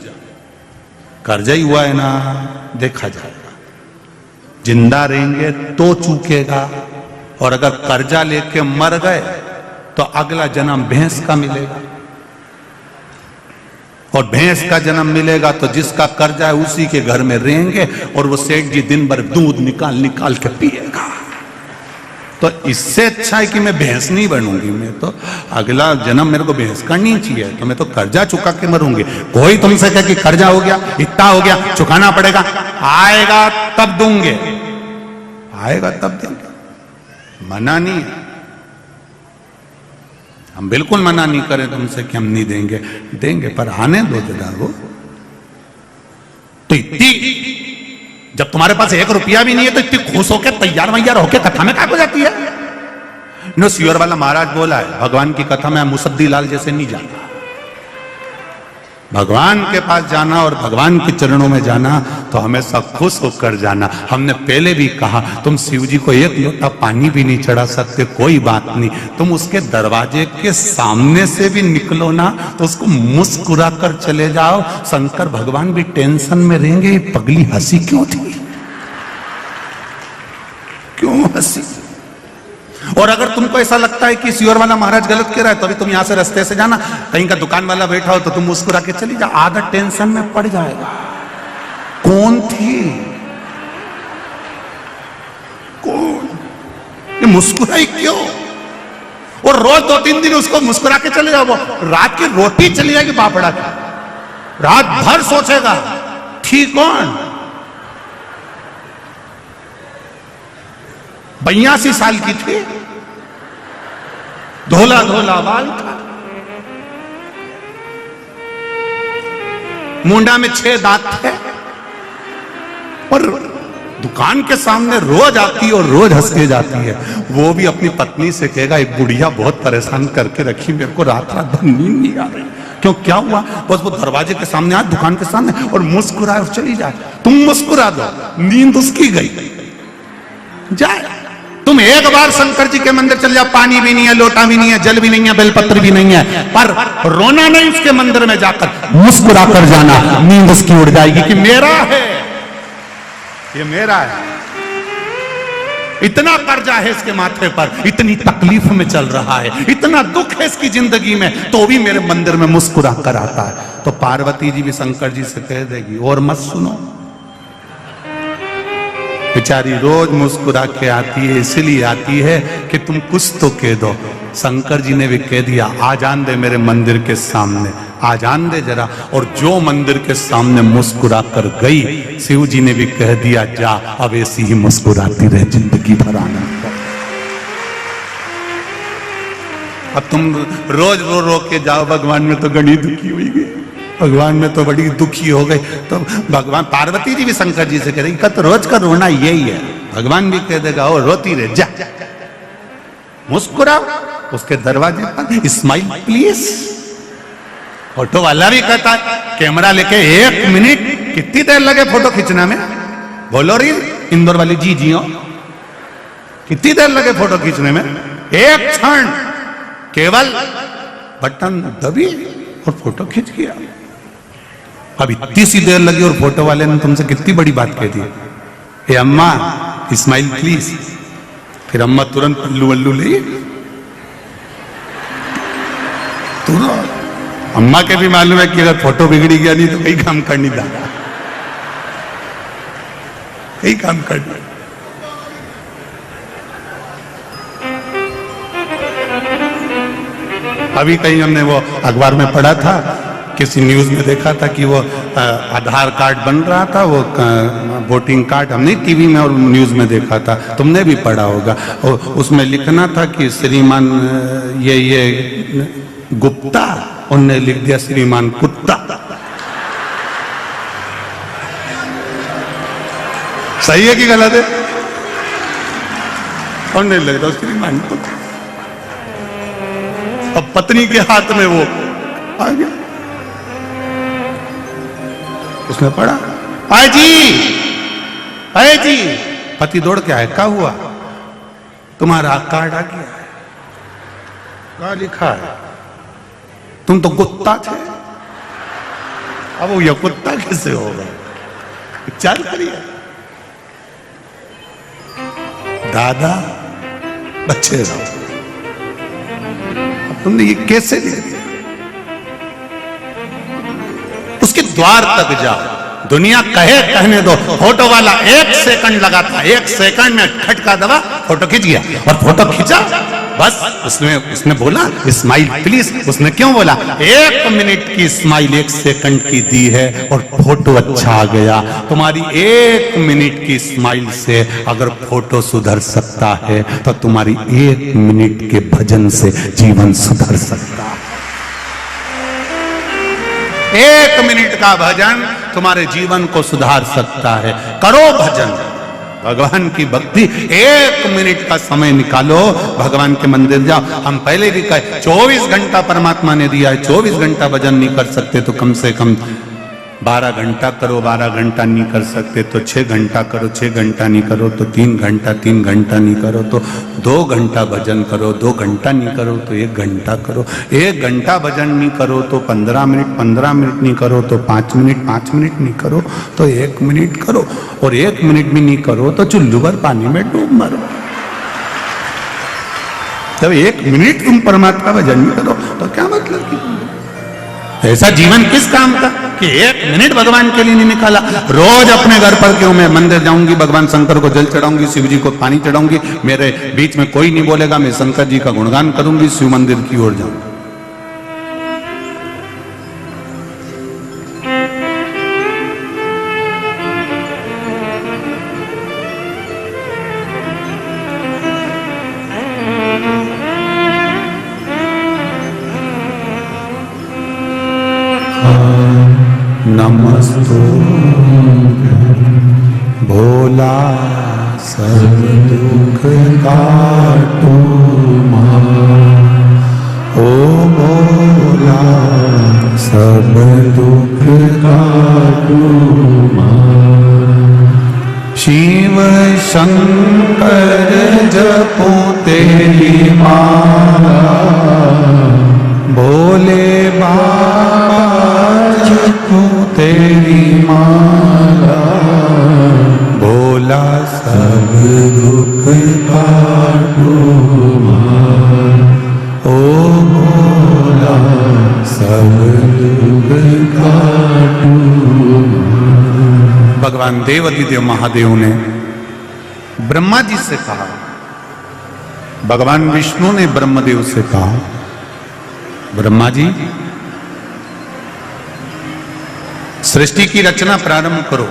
कर्जा ही हुआ है ना, देखा जाएगा। जिंदा रहेंगे तो चूकेगा, और अगर कर्जा लेके मर गए तो अगला जन्म भैंस का मिलेगा, और भैंस का जन्म मिलेगा तो जिसका कर्जा है उसी के घर में रहेंगे और वो सेठ जी दिन भर दूध निकाल निकाल के पिएगा। तो इससे अच्छा है कि मैं भैंस नहीं बनूंगी, मैं तो अगला जन्म मेरे को भैंस का नहीं चाहिए, तो मैं तो कर्जा चुका के मरूंगी। कोई तुमसे कहे कि कर्जा हो गया, इतना हो गया, चुकाना पड़ेगा, आएगा तब दूंगे, आएगा तब देंगे, मना नहीं है। हम बिल्कुल मना नहीं करें तुमसे कि हम नहीं देंगे, देंगे, पर आने दो जरा वो। तो इतनी, जब तुम्हारे पास 1 रुपया भी नहीं है तो इतनी खुश होकर तैयार वैयार होकर कथा में क्या हो जाती है? नो, सियोर वाला महाराज बोला है, भगवान की कथा में मुसद्दी लाल जैसे नहीं जाता। भगवान के पास जाना और भगवान के चरणों में जाना तो हमेशा खुश होकर जाना। हमने पहले भी कहा, तुम शिव जी को 1 लोटा पानी भी नहीं चढ़ा सकते, कोई बात नहीं, तुम उसके दरवाजे के सामने से भी निकलो ना तो उसको मुस्कुरा कर चले जाओ। शंकर भगवान भी टेंशन में रहेंगे, ये पगली हंसी क्यों थी, क्यों हंसी? और अगर तुमको ऐसा लगता है कि सियोर वाला महाराज गलत कह रहा है तो अभी तुम यहां से रास्ते से जाना, कहीं का दुकान वाला बैठा हो तो तुम मुस्कुरा के चली जा, आधा टेंशन में पड़ जाएगा। कौन थी, कौन, ये मुस्कुराई क्यों? और रोज 2-3 दिन उसको मुस्कुरा के चले जाओ, रात की रोटी चली जाएगी पापड़ा की, रात भर सोचेगा थी कौन। 82 साल की थी, धोला धोला बाल था, मुंडा में 6 दांत थे, और दुकान के सामने रोज आती और रोज हंस के जाती है। वो भी अपनी पत्नी से कहेगा, एक बुढ़िया बहुत परेशान करके रखी, मेरे को रात रात भर नींद नहीं आ रही। क्यों, क्या हुआ? बस वो दरवाजे के सामने आए, दुकान के सामने, और मुस्कुराए और चली जाए। तुम मुस्कुरा दो, नींद उसकी गई जाए। तुम एक बार शंकर जी के मंदिर चल जाओ, पानी भी नहीं है, लोटा भी नहीं है, जल भी नहीं है, बेलपत्र भी नहीं है, पर रोना नहीं, उसके मंदिर में जाकर मुस्कुरा कर जाना, नींद उसकी उड़ जाएगी कि मेरा है, ये मेरा है। इतना कर्जा है इसके माथे पर, इतनी तकलीफ में चल रहा है, इतना दुख है इसकी जिंदगी में, तो भी मेरे मंदिर में मुस्कुरा कर आता है। तो पार्वती जी भी शंकर जी से कह देगी, और मत सुनो, बेचारी रोज मुस्कुरा के आती है, इसलिए आती है कि तुम कुछ तो कह दो। शंकर जी ने भी कह दिया, आ जान दे मेरे मंदिर के सामने, आ जान दे जरा। और जो मंदिर के सामने मुस्कुरा कर गई, शिव जी ने भी कह दिया, जा अब ऐसी ही मुस्कुराती रहे जिंदगी भर आनंद। अब तुम रोज रो रो के जाओ, भगवान में तो गणी दुखी हुई गई, भगवान में तो बड़ी दुखी हो गई। तो भगवान, पार्वती जी भी शंकर जी से कह रही, तो रोज का रोना यही है। भगवान भी कह देगा, ओ रोती रहे, जा मुस्कुराओ उसके दरवाजे पर, स्माइल प्लीज। फोटो वाला भी कहता है, कैमरा लेके 1 मिनट, कितनी देर लगे फोटो खींचने में? बोलो री इंदौर वाली जी जी हो, कितनी देर लगे फोटो खींचने में? 1 क्षण, केवल बटन दबी और फोटो खींच गया। अब इतनी सी देर लगी और फोटो वाले ने तुमसे कितनी बड़ी बात कह दी, ए अम्मा स्माइल प्लीज। फिर अम्मा तुरंत पल्लू वल्लू ले, तुरंत। अम्मा के भी मालूम है कि अगर फोटो बिगड़ी गया नहीं तो कई काम कर नहीं दादा, कई काम कर नहीं। अभी कहीं हमने वो अखबार में पढ़ा था, किसी न्यूज में देखा था कि वो आधार कार्ड बन रहा था, वो वोटिंग कार्ड, हमने टीवी में और न्यूज में देखा था, तुमने भी पढ़ा होगा। उसमें लिखना था कि श्रीमान ये गुप्ता, उनने लिख दिया श्रीमान कुत्ता। सही है कि गलत है? उनने लिख दिया श्रीमान कुत्ता, अब पत्नी के हाथ में वो आ गया। उसने पढ़ा, आए जी, पति दौड़ के आए, क्या हुआ? तुम्हारा कार्ड आ गया है। क्या लिखा है? तुम तो कुत्ता थे, अब वो यह कुत्ता कैसे होगा? विचार करिए दादा, बच्चे रहो, तुमने ये कैसे लिख दिया? उसके द्वार तक जाओ, दुनिया कहे कहने दो, फोटो वाला 1 सेकंड लगा था, 1 सेकंड में खटका दबा, फोटो खींच गया। और फोटो खींचा बस उसने बोला स्माइल प्लीज। उसने क्यों बोला? 1 मिनट की स्माइल 1 सेकंड की दी है और फोटो अच्छा आ गया। तुम्हारी 1 मिनट की स्माइल से अगर फोटो सुधर सकता है तो तुम्हारी 1 मिनट के भजन से जीवन सुधर सकता है। 1 मिनट का भजन तुम्हारे जीवन को सुधार सकता है। करो भजन, भगवान की भक्ति। 1 मिनट का समय निकालो, भगवान के मंदिर जाओ। हम पहले भी कहे 24 घंटा परमात्मा ने दिया है, 24 घंटा भजन नहीं कर सकते तो कम से कम 12 घंटा करो। 12 घंटा नहीं कर सकते तो 6 घंटा करो। 6 घंटा नहीं करो तो 3 घंटा। 3 घंटा नहीं करो तो 2 घंटा भजन करो। 2 घंटा नहीं करो तो 1 घंटा करो। 1 घंटा भजन नहीं करो तो 15 मिनट। 15 मिनट नहीं करो तो 5 मिनट। 5 मिनट नहीं करो तो 1 मिनट करो। और 1 मिनट भी नहीं करो तो चुल्लू भर पानी में डूब मरो। जब 1 मिनट तुम परमात्मा का भजन नहीं करो तो क्या मतलब की? ऐसा जीवन किस काम का कि 1 मिनट भगवान के लिए नहीं निकाला? रोज अपने घर पर क्यों मैं मंदिर जाऊंगी, भगवान शंकर को जल चढ़ाऊंगी, शिव जी को पानी चढ़ाऊंगी, मेरे बीच में कोई नहीं बोलेगा, मैं शंकर जी का गुणगान करूंगी, शिव मंदिर की ओर जाऊंगी। नमस्तो भोला सब दुख काटो ओ भोला सब दुख काटो शिव शंकर जपो तेरी माला भोले बाबा जपो तेरी माला भोला सब दुख काटो ओ भोला सब दुख काटो। भगवान देवादिदेव महादेव ने ब्रह्मा जी से कहा, भगवान विष्णु ने ब्रह्मदेव से कहा, ब्रह्मा जी सृष्टि की रचना प्रारंभ करो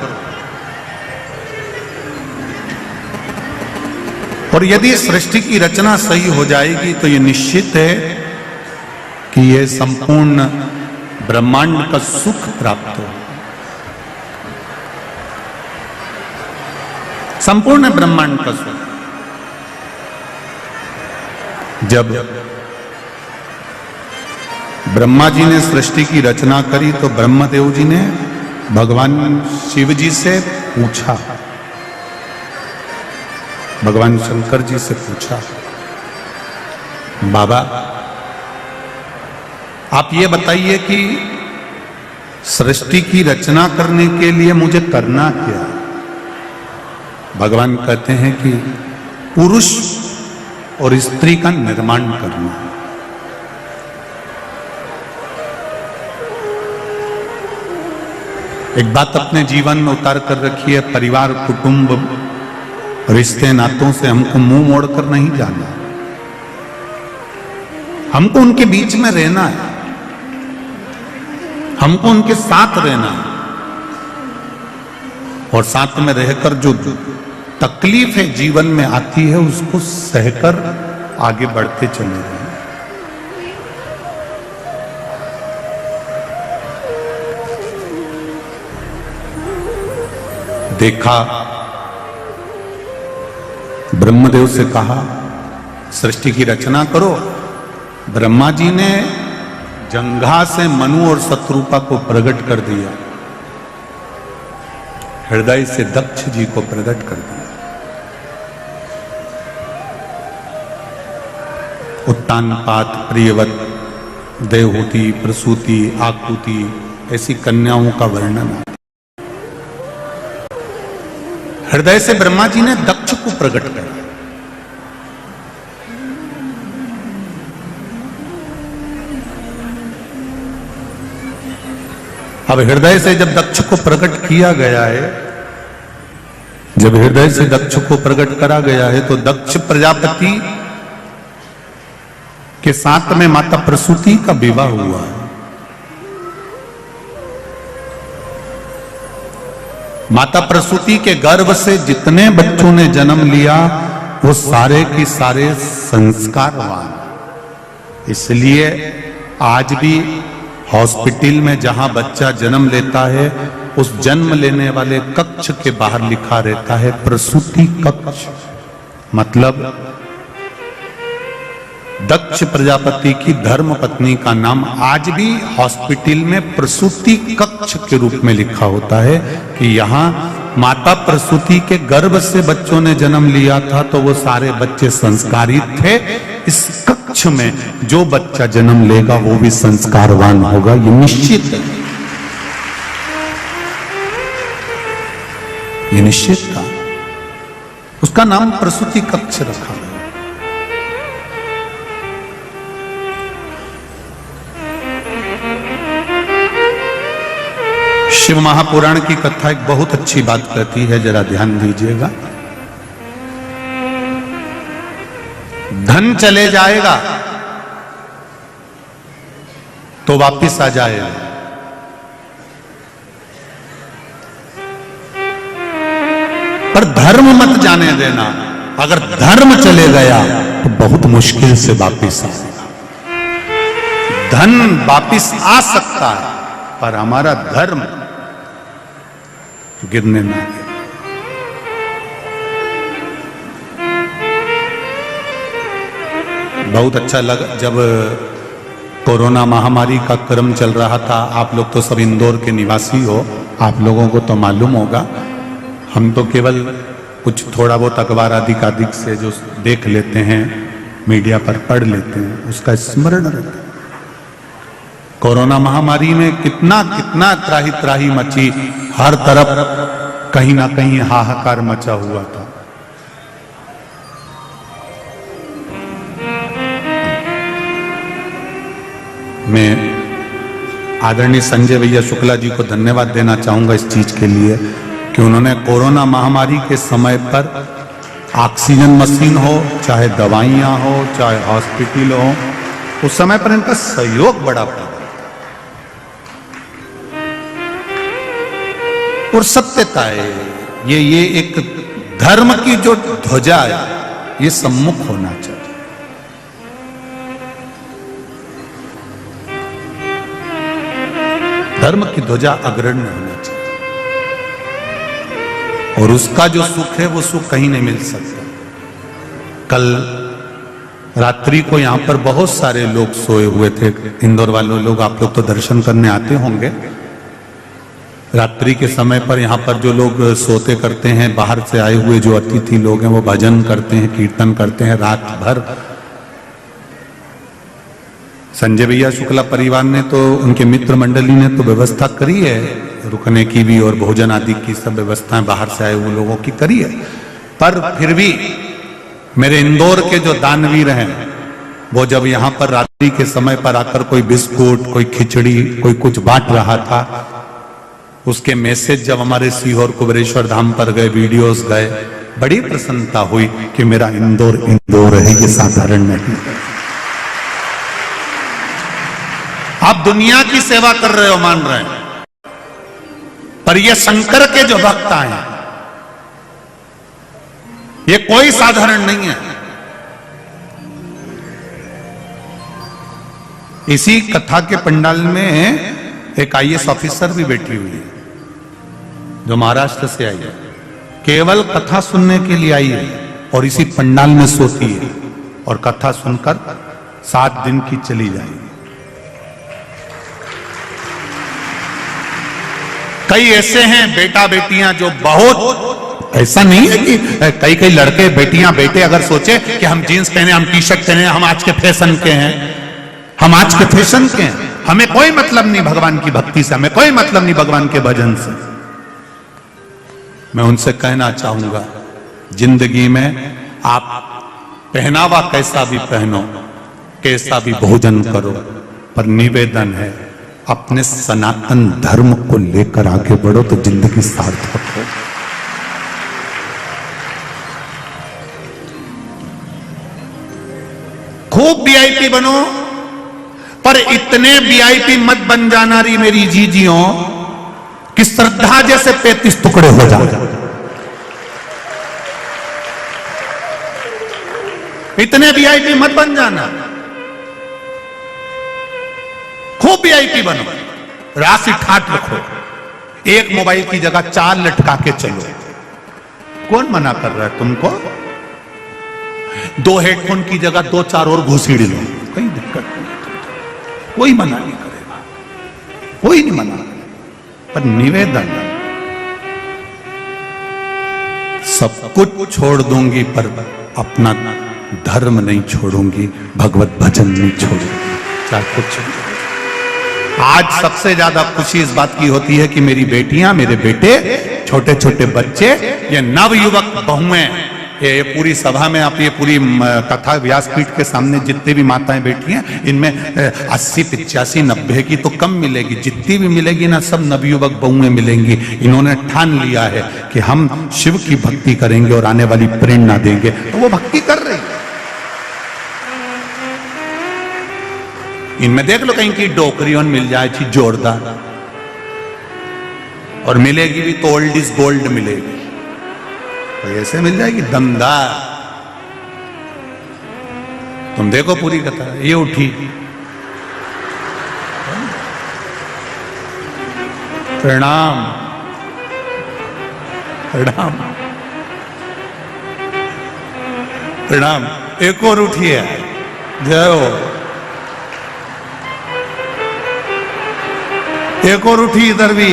और यदि सृष्टि की रचना सही हो जाएगी तो यह निश्चित है कि यह संपूर्ण ब्रह्मांड का सुख प्राप्त हो। संपूर्ण ब्रह्मांड का सुख। जब ब्रह्मा जी ने सृष्टि की रचना करी तो ब्रह्मदेव जी ने भगवान शिव जी से पूछा, भगवान शंकर जी से पूछा, बाबा आप ये बताइए कि सृष्टि की रचना करने के लिए मुझे करना क्या? भगवान कहते हैं कि पुरुष और स्त्री का निर्माण करना। एक बात अपने जीवन में उतार कर रखी है, परिवार कुटुंब रिश्ते नातों से हमको मुंह मोड़कर नहीं जाना, हमको उनके बीच में रहना है, हमको उनके साथ रहना है और साथ में रहकर जो तकलीफें जीवन में आती है उसको सहकर आगे बढ़ते चले जाएं। देखा, ब्रह्मदेव से कहा सृष्टि की रचना करो। ब्रह्मा जी ने जंघा से मनु और शत्रुपा को प्रकट कर दिया, हृदय से दक्ष जी को प्रकट कर दिया। उत्तानपात, प्रियवत, देवहूति, प्रसूति, आकुति ऐसी कन्याओं का वर्णन है। हृदय से ब्रह्मा जी ने दक्ष को प्रकट किया। अब हृदय से जब दक्ष को प्रकट किया गया है, जब हृदय से दक्ष को प्रकट करा गया है तो दक्ष प्रजापति के साथ में माता प्रसूति का विवाह हुआ है। माता प्रसूति के गर्भ से जितने बच्चों ने जन्म लिया वो सारे के सारे संस्कारवान। इसलिए आज भी हॉस्पिटल में जहां बच्चा जन्म लेता है उस जन्म लेने वाले कक्ष के बाहर लिखा रहता है प्रसूति कक्ष। मतलब दक्ष प्रजापति की धर्म पत्नी का नाम आज भी हॉस्पिटल में प्रसूति कक्ष के रूप में लिखा होता है कि यहाँ माता प्रसूति के गर्भ से बच्चों ने जन्म लिया था तो वो सारे बच्चे संस्कारित थे। इस कक्ष में जो बच्चा जन्म लेगा वो भी संस्कारवान होगा, ये निश्चित है, ये निश्चित था। उसका नाम प्रसूति कक्ष रखा गया। शिव महापुराण की कथा एक बहुत अच्छी बात कहती है, जरा ध्यान दीजिएगा। धन चले जाएगा तो वापिस आ जाएगा, पर धर्म मत जाने देना। अगर धर्म चले गया तो बहुत मुश्किल से वापिस आएगा। धन वापिस आ सकता है पर हमारा धर्म गिरने ना दे। बहुत अच्छा लगा जब कोरोना महामारी का क्रम चल रहा था। आप लोग तो सब इंदौर के निवासी हो, आप लोगों को तो मालूम होगा। हम तो केवल कुछ थोड़ा बहुत अखबार अधिकाधिक से जो देख लेते हैं, मीडिया पर पढ़ लेते हैं, उसका स्मरण रहता है। कोरोना महामारी में कितना कितना त्राही त्राही मची, हर तरफ कहीं ना कहीं हाहाकार मचा हुआ था। मैं आदरणीय संजय भैया शुक्ला जी को धन्यवाद देना चाहूंगा इस चीज के लिए कि उन्होंने कोरोना महामारी के समय पर ऑक्सीजन मशीन हो, चाहे दवाइयां हो, चाहे हॉस्पिटल हो, उस समय पर इनका सहयोग बड़ा पड़ा। और सत्यता है, ये एक धर्म की जो ध्वजा है ये सम्मुख होना चाहिए। धर्म की ध्वजा अग्रणी होना चाहिए और उसका जो सुख है वो सुख कहीं नहीं मिल सकता। कल रात्रि को यहां पर बहुत सारे लोग सोए हुए थे, इंदौर वाले लोग, आप लोग तो दर्शन करने आते होंगे। रात्रि के समय पर यहाँ पर जो लोग सोते करते हैं, बाहर से आए हुए जो अतिथि लोग हैं वो भजन करते हैं, कीर्तन करते हैं रात भर। संजय भैया शुक्ला परिवार ने तो, उनके मित्र मंडली ने तो व्यवस्था करी है रुकने की भी और भोजन आदि की सब व्यवस्थाएं बाहर से आए हुए लोगों की करी है। पर फिर भी मेरे इंदौर के जो दानवीर हैं वो जब यहाँ पर रात्रि के समय पर आकर कोई बिस्कुट, कोई खिचड़ी, कोई कुछ बांट रहा था, उसके मैसेज जब हमारे सीहोर कुबेरेश्वर धाम पर गए, वीडियोस गए, बड़ी प्रसन्नता हुई कि मेरा इंदौर इंदौर है, ये साधारण नहीं। आप दुनिया की सेवा कर रहे हो, मान रहे हैं, पर ये शंकर के जो भक्त आए ये कोई साधारण नहीं है। इसी कथा के पंडाल में एक आईएएस ऑफिसर भी बैठी हुई है जो महाराष्ट्र से आई है, केवल कथा सुनने के लिए आई है और इसी पंडाल में सोती है और कथा सुनकर 7 दिन की चली जाएगी। कई ऐसे हैं बेटा बेटियां जो बहुत, ऐसा नहीं है कि कई कई लड़के बेटियां बेटे अगर सोचे कि हम जीन्स पहने, हम टी शर्ट पहने, हम आज के फैशन के हैं, हम आज के फैशन के हैं, हमें कोई मतलब नहीं भगवान की भक्ति से, हमें कोई मतलब नहीं भगवान के भजन से। मैं उनसे कहना चाहूंगा, जिंदगी में आप पहनावा कैसा भी पहनो, कैसा भी भोजन करो, पर निवेदन है अपने सनातन धर्म को लेकर आगे बढ़ो तो जिंदगी सार्थक हो। खूब वीआईपी बनो, पर इतने वीआईपी मत बन जाना री मेरी जीजियों कि श्रद्धा जैसे 35 टुकड़े हो जाए। इतने वीआईपी मत बन जाना, खूब वीआईपी बनो, राशि ठाट रखो, एक मोबाइल की जगह 4 लटका के चलो। कौन मना कर रहा है तुमको? 2 हेडफोन की जगह 2-4 और घुसीड़ लो, कोई दिक्कत नहीं, कोई मना नहीं करेगा, कोई नहीं मना करेगा। पर निवेदन, सब कुछ छोड़ दूंगी पर अपना धर्म नहीं छोड़ूंगी, भगवत भजन नहीं छोड़ूंगी, चाहे कुछ। आज सबसे ज्यादा खुशी इस बात की होती है कि मेरी बेटियां, मेरे बेटे, छोटे छोटे बच्चे, ये नवयुवक बहुएं, ये पूरी सभा में आप ये पूरी कथा व्यासपीठ के सामने जितने भी माताएं बैठी हैं, इनमें 80, 85, 90 की तो कम मिलेगी, जितनी भी मिलेगी ना सब नवयुवक बहुएं मिलेंगी। इन्होंने ठान लिया है कि हम शिव की भक्ति करेंगे और आने वाली प्रेरणा देंगे, तो वो भक्ति कर रही है। इनमें देख लो कहीं की डोकरियों मिल जाए चीज जोरदार, और मिलेगी भी तो ओल्ड इज गोल्ड मिलेगी, तो ऐसे मिल जाएगी दमदार। तुम देखो पूरी कथा, ये उठी, प्रणाम प्रणाम प्रणाम, एक और उठी है, जय हो। एक और उठी इधर भी,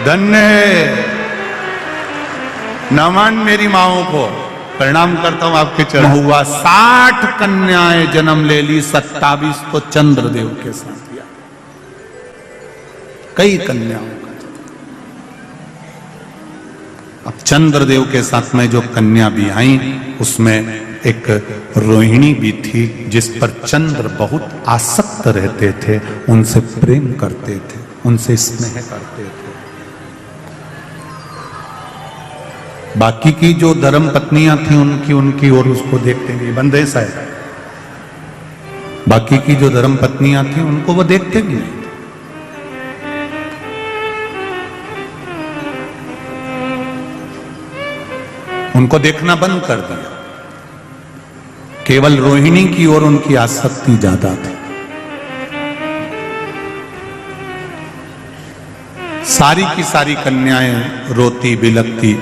धन्य है। नमन मेरी माओ को, प्रणाम करता हूं आपके चरण। हुआ 60 कन्याएं जन्म ले ली, 27 तो चंद्रदेव के साथ दिया, कई कन्याओं का। अब चंद्रदेव के साथ में जो कन्या भी आई, उसमें एक रोहिणी भी थी, जिस पर चंद्र बहुत आसक्त रहते थे, उनसे प्रेम करते थे, उनसे स्नेह करते थे। बाकी की जो धर्म पत्नियां थी उनकी और उसको देखते नहीं, बंदेश है। बाकी की जो धर्म पत्नियां थी उनको वो देखते भी नहीं। उनको देखना बंद कर दिया, केवल रोहिणी की ओर उनकी आसक्ति ज्यादा थी। सारी की सारी कन्याएं रोती बिलखती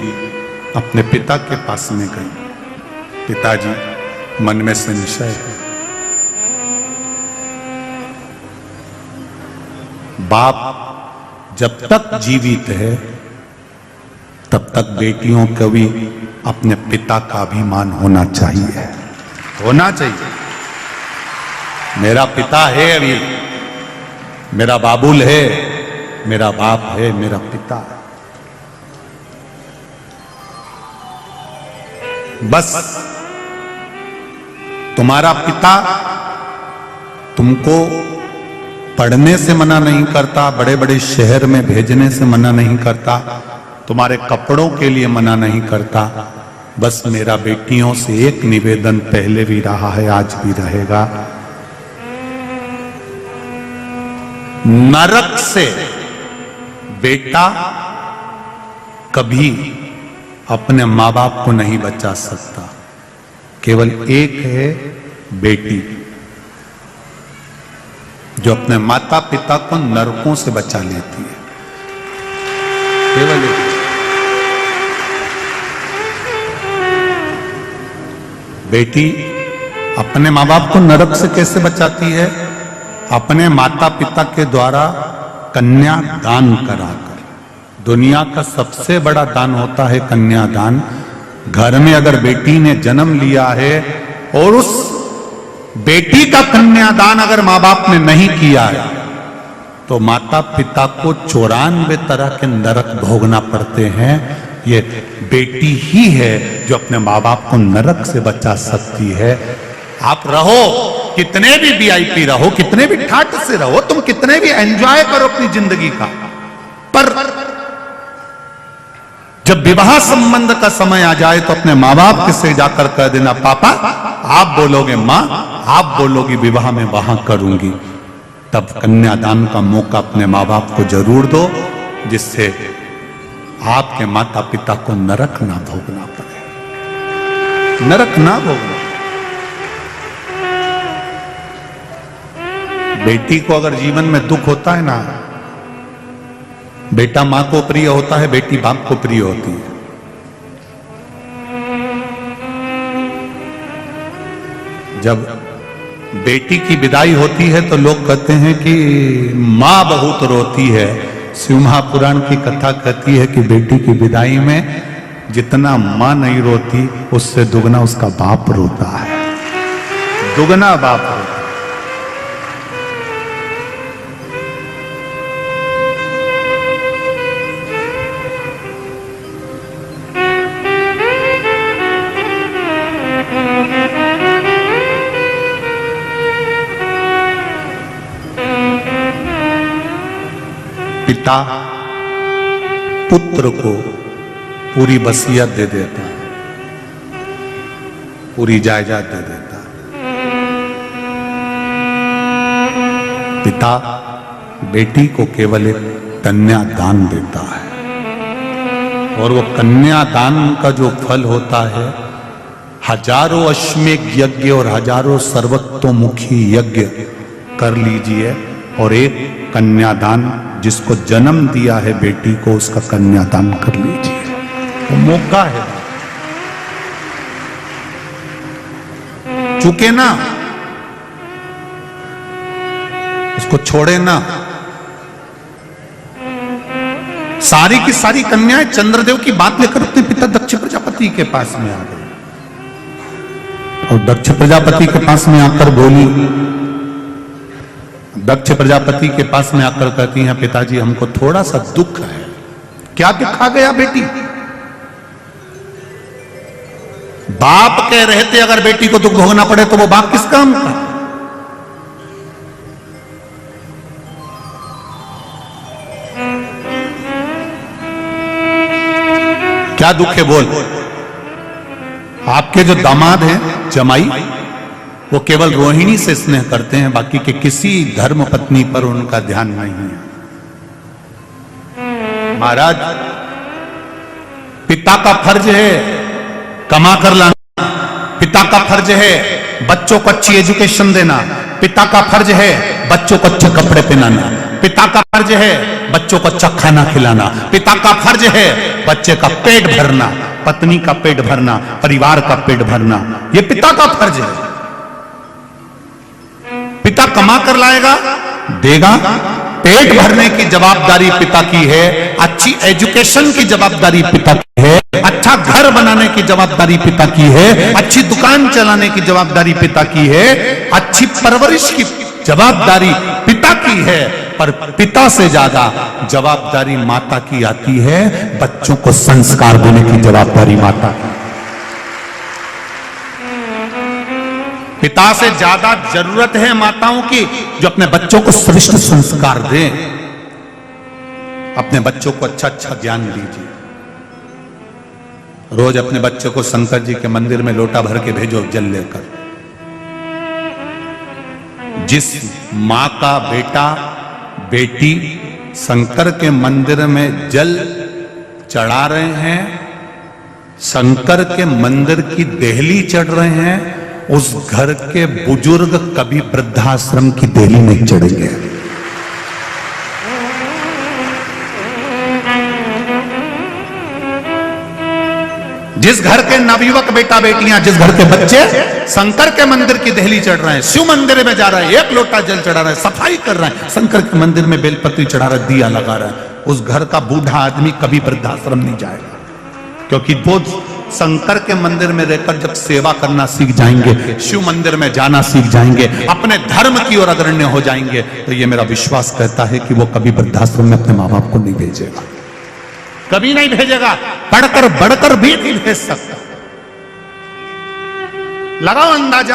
अपने पिता के पास में गई। पिताजी, मन में संशय है, बाप जब तक जीवित है तब तक बेटियों को भी अपने पिता का अभिमान होना चाहिए, होना चाहिए। मेरा पिता है, अभी मेरा बाबुल है, मेरा बाप है, मेरा पिता है। बस तुम्हारा पिता तुमको पढ़ने से मना नहीं करता, बड़े बड़े शहर में भेजने से मना नहीं करता, तुम्हारे कपड़ों के लिए मना नहीं करता। बस मेरा बेटियों से एक निवेदन पहले भी रहा है, आज भी रहेगा। नरक से बेटा कभी अपने मां बाप को नहीं बचा सकता, केवल एक है बेटी जो अपने माता पिता को नरकों से बचा लेती है, केवल एक। बेटी अपने मां बाप को नरक से कैसे बचाती है? अपने माता पिता के द्वारा कन्या दान कराकर। दुनिया का सबसे बड़ा दान होता है कन्यादान। घर में अगर बेटी ने जन्म लिया है और उस बेटी का कन्यादान अगर मां बाप ने नहीं किया है तो माता पिता को 94 तरह के नरक भोगना पड़ते हैं। ये बेटी ही है जो अपने मां बाप को नरक से बचा सकती है। आप रहो कितने भी वीआईपी रहो, कितने भी ठाट से रहो, तुम कितने भी एंजॉय करो अपनी जिंदगी का, पर जब विवाह संबंध का समय आ जाए तो अपने माँ बाप से जाकर कह देना, पापा आप बोलोगे, माँ आप बोलोगी, विवाह में वहां करूंगी। तब कन्यादान का मौका अपने माँ बाप को जरूर दो, जिससे आपके माता पिता को नरक ना भोगना पड़े, नरक ना भोगना। बेटी को अगर जीवन में दुख होता है ना, बेटा मां को प्रिय होता है, बेटी बाप को प्रिय होती है। जब बेटी की विदाई होती है तो लोग कहते हैं कि मां बहुत रोती है। शिव महापुराण की कथा कहती है कि बेटी की विदाई में जितना मां नहीं रोती, उससे दुगना उसका बाप रोता है, दुगना बाप रोता है। पिता पुत्र को पूरी वसीयत दे देता है, पूरी जायदाद दे देता है। पिता बेटी को केवल एक कन्यादान देता है, और वो कन्यादान का जो फल होता है, हजारों अश्वमेध यज्ञ और हजारों सर्वतोमुखी यज्ञ कर लीजिए, और एक कन्यादान जिसको जन्म दिया है बेटी को, उसका कन्यादान कर लीजिए। वो मौका है, चूके ना, उसको छोड़े ना। सारी की सारी कन्याएं चंद्रदेव की बात लेकर अपने पिता दक्ष प्रजापति के पास में आ गई, और दक्ष प्रजापति के पास में आकर बोली, दक्ष प्रजापति के पास में आकर कहती हैं, पिताजी हमको थोड़ा सा दुख है। क्या दुख आ गया बेटी? बाप के रहते अगर बेटी को दुख भोगना पड़े तो वो बाप किस काम का? क्या दुख है बोल? आपके जो दामाद हैं, जमाई, वो केवल रोहिणी से स्नेह करते हैं, बाकी के किसी धर्म पत्नी पर उनका ध्यान नहीं है। महाराज, पिता का फर्ज है कमा कर लाना, पिता का फर्ज है बच्चों को अच्छी एजुकेशन देना, पिता का फर्ज है बच्चों को अच्छे कपड़े पहनाना, पिता का फर्ज है बच्चों को अच्छा खाना खिलाना, पिता का फर्ज है बच्चे का पेट भरना, पत्नी का पेट भरना, परिवार का पेट भरना। ये पिता का फर्ज है। पिता कमा कर लाएगा, देगा, पेट भरने की जवाबदारी पिता की है, अच्छी एजुकेशन की जवाबदारी पिता की है, अच्छा घर बनाने की जवाबदारी पिता की है, अच्छी दुकान चलाने की जवाबदारी पिता की है, अच्छी परवरिश की जवाबदारी पिता की है। पर पिता से ज्यादा जवाबदारी माता की आती है, बच्चों को संस्कार देने की जवाबदारी माता की। पिता से ज्यादा जरूरत है माताओं की, जो अपने बच्चों को श्रेष्ठ संस्कार दें, अपने बच्चों को अच्छा अच्छा ज्ञान दीजिए। रोज अपने बच्चों को शंकर जी के मंदिर में लोटा भर के भेजो जल लेकर। जिस मां का बेटा बेटी शंकर के मंदिर में जल चढ़ा रहे हैं, शंकर के मंदिर की देहली चढ़ रहे हैं, उस घर के बुजुर्ग कभी वृद्धाश्रम की देहली नहीं चढ़ेंगे। जिस घर के नवयुवक बेटा बेटियां, जिस घर के बच्चे शंकर के मंदिर की देहली चढ़ रहे हैं, शिव मंदिर में जा रहे हैं, एक लोटा जल चढ़ा रहे हैं, सफाई कर रहे हैं, शंकर के मंदिर में बेलपत्री चढ़ा रहे, दिया लगा रहे हैं, उस घर का बूढ़ा आदमी कभी वृद्धाश्रम नहीं जाएगा। क्योंकि वो शंकर के मंदिर में रहकर जब सेवा करना सीख जाएंगे, शिव मंदिर में जाना सीख जाएंगे, अपने धर्म की ओर अग्रण्य हो जाएंगे, तो ये मेरा विश्वास कहता है कि वो कभी वृद्धाश्रम में अपने माँ बाप को नहीं भेजेगा, कभी नहीं भेजेगा, पढ़कर बढ़कर भी नहीं भेज सकता। लगाओ अंदाजा,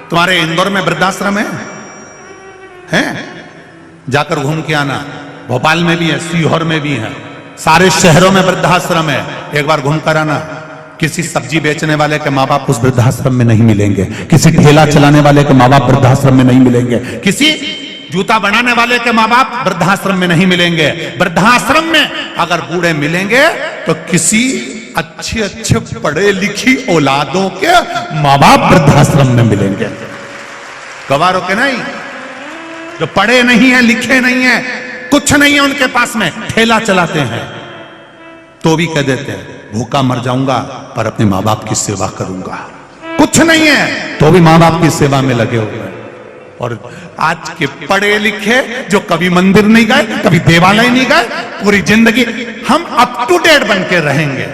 तुम्हारे इंदौर में वृद्धाश्रम है? जाकर घूम के आना। भोपाल में भी है, सीहोर में भी है, सारे शहरों में वृद्धाश्रम है, एक बार घूम कर आना। किसी सब्जी बेचने वाले के माँ बाप उस वृद्धाश्रम में नहीं मिलेंगे, किसी ठेला चलाने वाले के माँ बाप वृद्धाश्रम में नहीं मिलेंगे, किसी जूता बनाने वाले के माँ बाप वृद्धाश्रम में नहीं मिलेंगे। वृद्धाश्रम में अगर बूढ़े मिलेंगे तो किसी अच्छे अच्छे पढ़े लिखी औलादों के माँ बाप वृद्धाश्रम में मिलेंगे। गवारों के नहीं, जो पढ़े नहीं है, लिखे नहीं है, कुछ नहीं है उनके पास में, ठेला चलाते हैं तो भी कह देते हैं भूखा मर जाऊंगा पर अपने माँ बाप की सेवा करूंगा। कुछ नहीं है तो भी माँ बाप की सेवा में लगे हुए हैं। और आज के पढ़े लिखे जो कभी मंदिर नहीं गए, कभी देवालय नहीं गए, पूरी जिंदगी हम अप टू डेट बन के रहेंगे,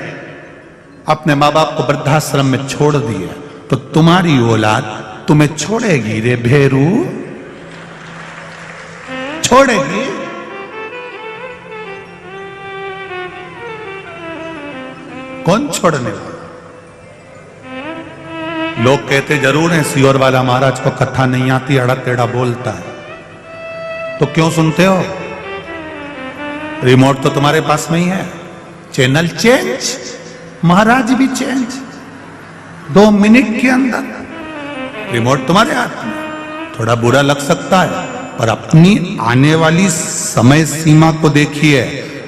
अपने माँ बाप को वृद्धाश्रम में छोड़ दिए तो तुम्हारी औलाद तुम्हें छोड़ेगी रे भेरू, छोड़ेगी। कौन छोड़ने वाला? लोग कहते जरूर हैं सियोर वाला महाराज को कथा नहीं आती, अड़ा टेढ़ा बोलता है, तो क्यों सुनते हो? रिमोट तो तुम्हारे पास में ही है, चैनल चेंज, महाराज भी चेंज, 2 मिनट के अंदर रिमोट तुम्हारे हाथ में। थोड़ा बुरा लग सकता है पर अपनी आने वाली समय सीमा को देखिए।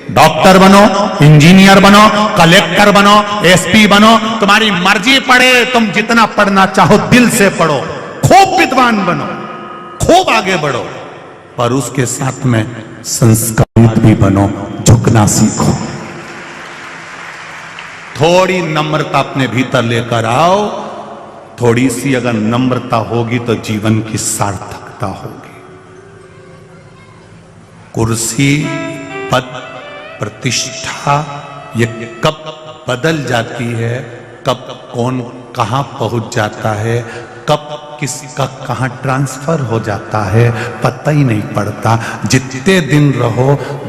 डॉक्टर बनो, इंजीनियर बनो, कलेक्टर बनो, एसपी बनो, तुम्हारी मर्जी, पढ़े तुम जितना पढ़ना चाहो दिल से पढ़ो, खूब विद्वान बनो, खूब आगे बढ़ो, पर उसके साथ में संस्कारित भी बनो, झुकना सीखो। थोड़ी नम्रता अपने भीतर लेकर आओ, थोड़ी सी अगर नम्रता होगी तो जीवन की सार्थकता होगी। कुर्सी, पद, प्रतिष्ठा ये कब बदल जाती है, कब कौन कहां पहुंच जाता है, कब किसका कहां ट्रांसफर हो जाता है, पता ही नहीं पड़ता। जितने दिन रहो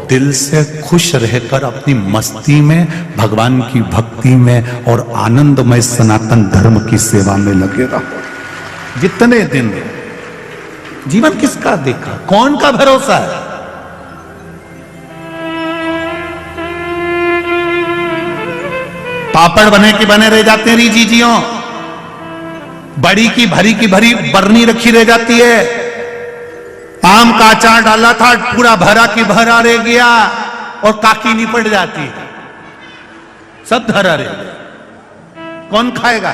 दिल से खुश रहकर अपनी मस्ती में, भगवान की भक्ति में और आनंदमय सनातन धर्म की सेवा में लगे रहो। जितने दिन जीवन किसका देखा, कौन का भरोसा है? पापड़ बने की बने रह जाते हैं रीजीजियों, बड़ी की भरी बरनी रखी रह जाती है। आम का अचार डाला था, पूरा भरा की भरा रह गया और काकी निपट जाती है, सब धरा रह गया। कौन खाएगा,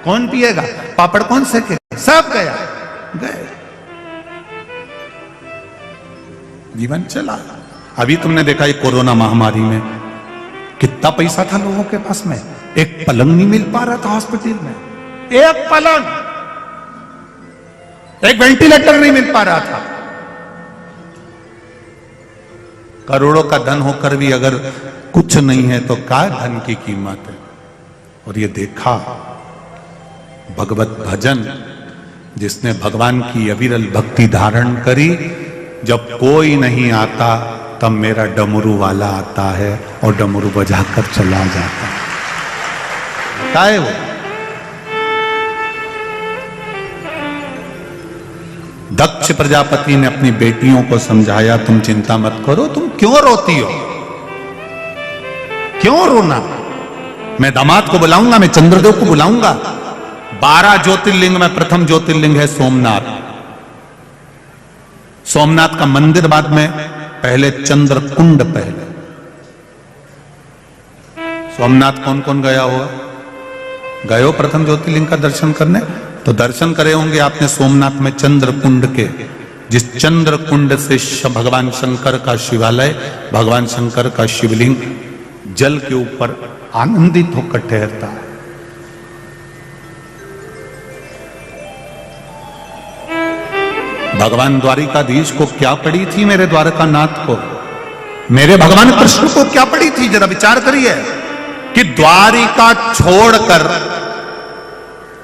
कौन पिएगा, पापड़ कौन सेकेगा, सब गया, गए। जीवन चला। अभी तुमने देखा ये कोरोना महामारी में कितना पैसा था लोगों के पास में, एक पलंग नहीं मिल पा रहा था हॉस्पिटल में, एक पलंग, एक वेंटिलेटर नहीं मिल पा रहा था। करोड़ों का धन होकर भी अगर कुछ नहीं है तो क्या धन की कीमत है। और ये देखा भगवत भजन, जिसने भगवान की अविरल भक्ति धारण करी, जब कोई नहीं आता तब मेरा डमरू वाला आता है और डमरू बजाकर चला जाता है। क्या है वो? दक्ष प्रजापति ने अपनी बेटियों को समझाया, तुम चिंता मत करो, तुम क्यों रोती हो, क्यों रोना? मैं दामाद को बुलाऊंगा, मैं चंद्रदेव को बुलाऊंगा। 12 ज्योतिर्लिंग में प्रथम ज्योतिर्लिंग है सोमनाथ। सोमनाथ का मंदिर बाद में, पहले चंद्रकुंड। पहले सोमनाथ कौन कौन गया हुआ? गए हो प्रथम ज्योतिर्लिंग का दर्शन करने? तो दर्शन करे होंगे आपने सोमनाथ में चंद्रकुंड के, जिस चंद्रकुंड से भगवान शंकर का शिवालय, भगवान शंकर का शिवलिंग जल के ऊपर आनंदित होकर ठहरता है। भगवान द्वारिकाधीश को क्या पड़ी थी मेरे द्वारका नाथ को, मेरे भगवान कृष्ण को क्या पड़ी थी? जरा विचार करिए कि द्वारिका छोड़कर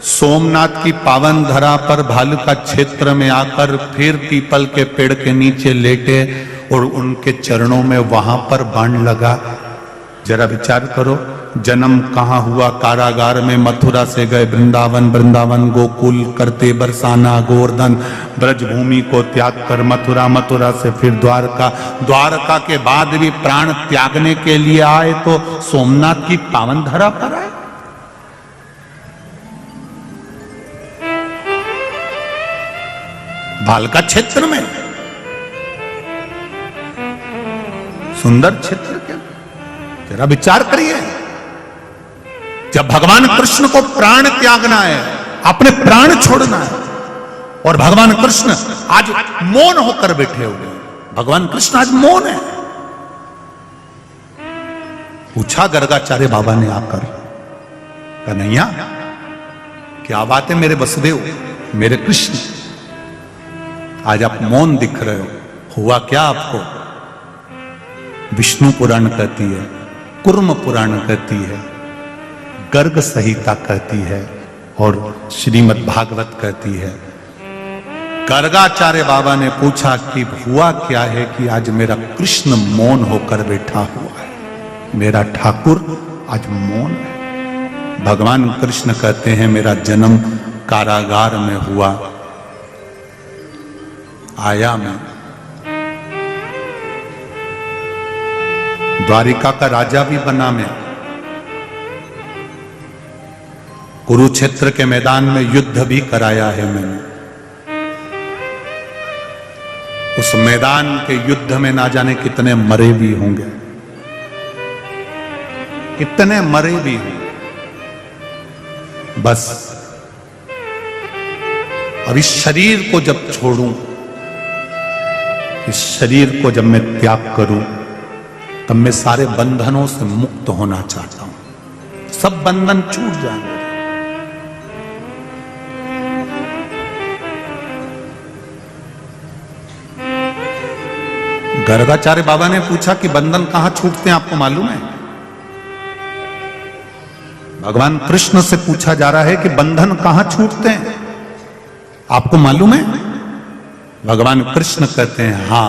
सोमनाथ की पावन धरा पर भालुका क्षेत्र में आकर फिर पीपल के पेड़ के नीचे लेटे और उनके चरणों में वहां पर बाण लगा। जरा विचार करो, जन्म कहाँ हुआ कारागार में, मथुरा से गए वृंदावन, वृंदावन गोकुल करते बरसाना गोवर्धन, ब्रजभूमि को त्याग कर मथुरा, मथुरा से फिर द्वारका, द्वारका के बाद भी प्राण त्यागने के लिए आए तो सोमनाथ की पावन धरा पर आए। भालका क्षेत्र में, सुंदर क्षेत्र के, जरा विचार करिए। जब भगवान कृष्ण को प्राण त्यागना है, अपने प्राण छोड़ना है, और भगवान कृष्ण आज मौन होकर बैठे हुए, भगवान कृष्ण आज मौन है। पूछा गर्गाचार्य बाबा ने आकर, कन्हैया क्या बात है मेरे वसुदेव, मेरे कृष्ण, आज आप मौन दिख रहे हो, हुआ क्या आपको? विष्णु पुराण कहती है, कुर्म पुराण कहती है, गर्ग संहिता कहती है, और श्रीमद् भागवत कहती है। गर्गाचार्य बाबा ने पूछा कि हुआ क्या है कि आज मेरा कृष्ण मौन होकर बैठा हुआ है, मेरा ठाकुर आज मौन है। भगवान कृष्ण कहते हैं मेरा जन्म कारागार में हुआ, आया मैं द्वारिका का राजा भी बना मैं, कुरुक्षेत्र के मैदान में युद्ध भी कराया है मैंने। उस मैदान के युद्ध में ना जाने कितने मरे भी होंगे, कितने मरे भी होंगे। बस अब इस शरीर को जब छोड़ूं, इस शरीर को जब मैं त्याग करूं, तब मैं सारे बंधनों से मुक्त होना चाहता हूं, सब बंधन छूट जाएंगे। गर्गाचार्य बाबा ने पूछा कि बंधन कहां छूटते हैं, आपको मालूम है? भगवान कृष्ण से पूछा जा रहा है कि बंधन कहां छूटते हैं, आपको मालूम है? भगवान कृष्ण कहते हैं हां,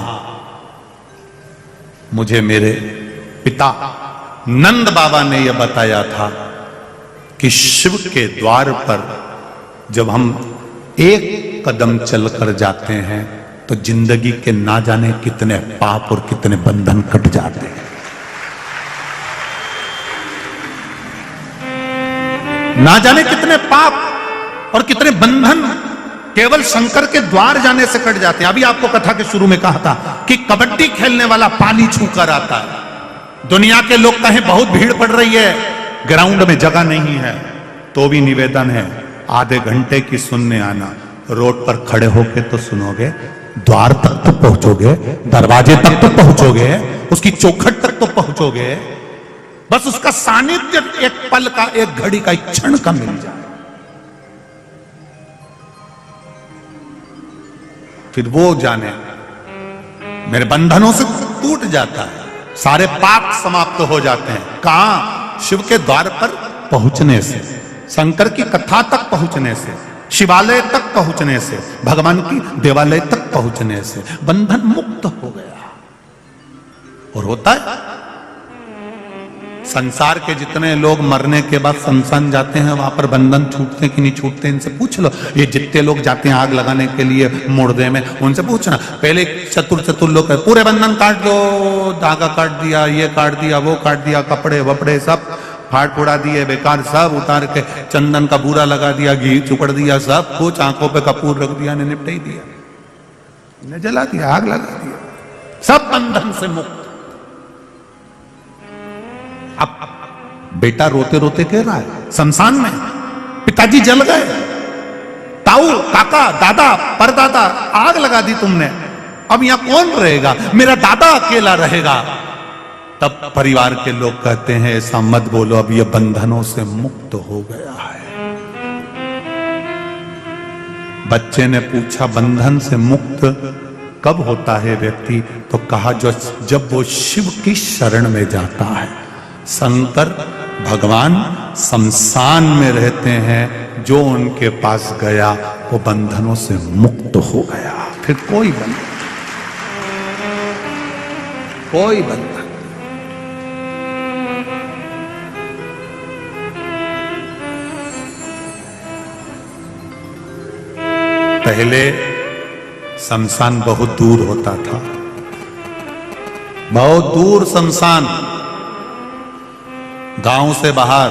मुझे मेरे पिता नंद बाबा ने यह बताया था कि शिव के द्वार पर जब हम एक कदम चलकर जाते हैं तो जिंदगी के ना जाने कितने पाप और कितने बंधन कट जाते हैं। ना जाने कितने पाप और कितने बंधन केवल शंकर के द्वार जाने से कट जाते हैं। अभी आपको कथा के शुरू में कहा था कि कबड्डी खेलने वाला पानी छूकर आता है। दुनिया के लोग कहें बहुत भीड़ पड़ रही है, ग्राउंड में जगह नहीं है, तो भी निवेदन है आधे घंटे की सुनने आना। रोड पर खड़े होके तो सुनोगे, द्वार तक तो पहुंचोगे, दरवाजे तक तो पहुंचोगे, उसकी चौखट तक तो पहुंचोगे, बस उसका सानिध्य एक पल का, एक घड़ी का, एक क्षण का मिल जाए, फिर वो जाने मेरे बंधनों से टूट जाता है, सारे पाप समाप्त हो जाते हैं। कहां? शिव के द्वार पर पहुंचने से, शंकर की कथा तक पहुंचने से, शिवालय तक पहुंचने से, भगवान की देवालय तक पहुंचने से बंधन मुक्त हो गया। और होता है संसार के जितने लोग मरने के बाद शमशान जाते हैं, वहां पर बंधन छूटते हैं कि नहीं छूटते, इनसे पूछ लो। ये जितने लोग जाते हैं आग लगाने के लिए मुर्दे में, उनसे पूछना। पहले चतुर लोग पूरे बंधन काट दो, धागा काट दिया, ये काट दिया, वो काट दिया, कपड़े वपड़े सब फाड़ फुड़ा दिए, बेकार सब उतार के चंदन का बूरा लगा दिया, घी चुपड़ दिया, सब कुछ आंखों पे कपूर रख दिया, ने निपटा ही दिया, ने जला दिया, आग लगा दिया, सब बंधन से मुक्त। अब बेटा रोते रोते कह रहा है शमशान में पिताजी जल गए, ताऊ, काका, दादा, परदादा, आग लगा दी तुमने, अब यहां कौन रहेगा? मेरा दादा अकेला रहेगा। तब परिवार के लोग कहते हैं ऐसा मत बोलो, अब ये बंधनों से मुक्त हो गया है। बच्चे ने पूछा बंधन से मुक्त कब होता है व्यक्ति? तो कहा जब वो शिव की शरण में जाता है। शंकर भगवान शमशान में रहते हैं, जो उनके पास गया वो बंधनों से मुक्त हो गया, फिर कोई बंधन, कोई बंधन। पहले शमशान बहुत दूर होता था, बहुत दूर शमशान, गांव से बाहर।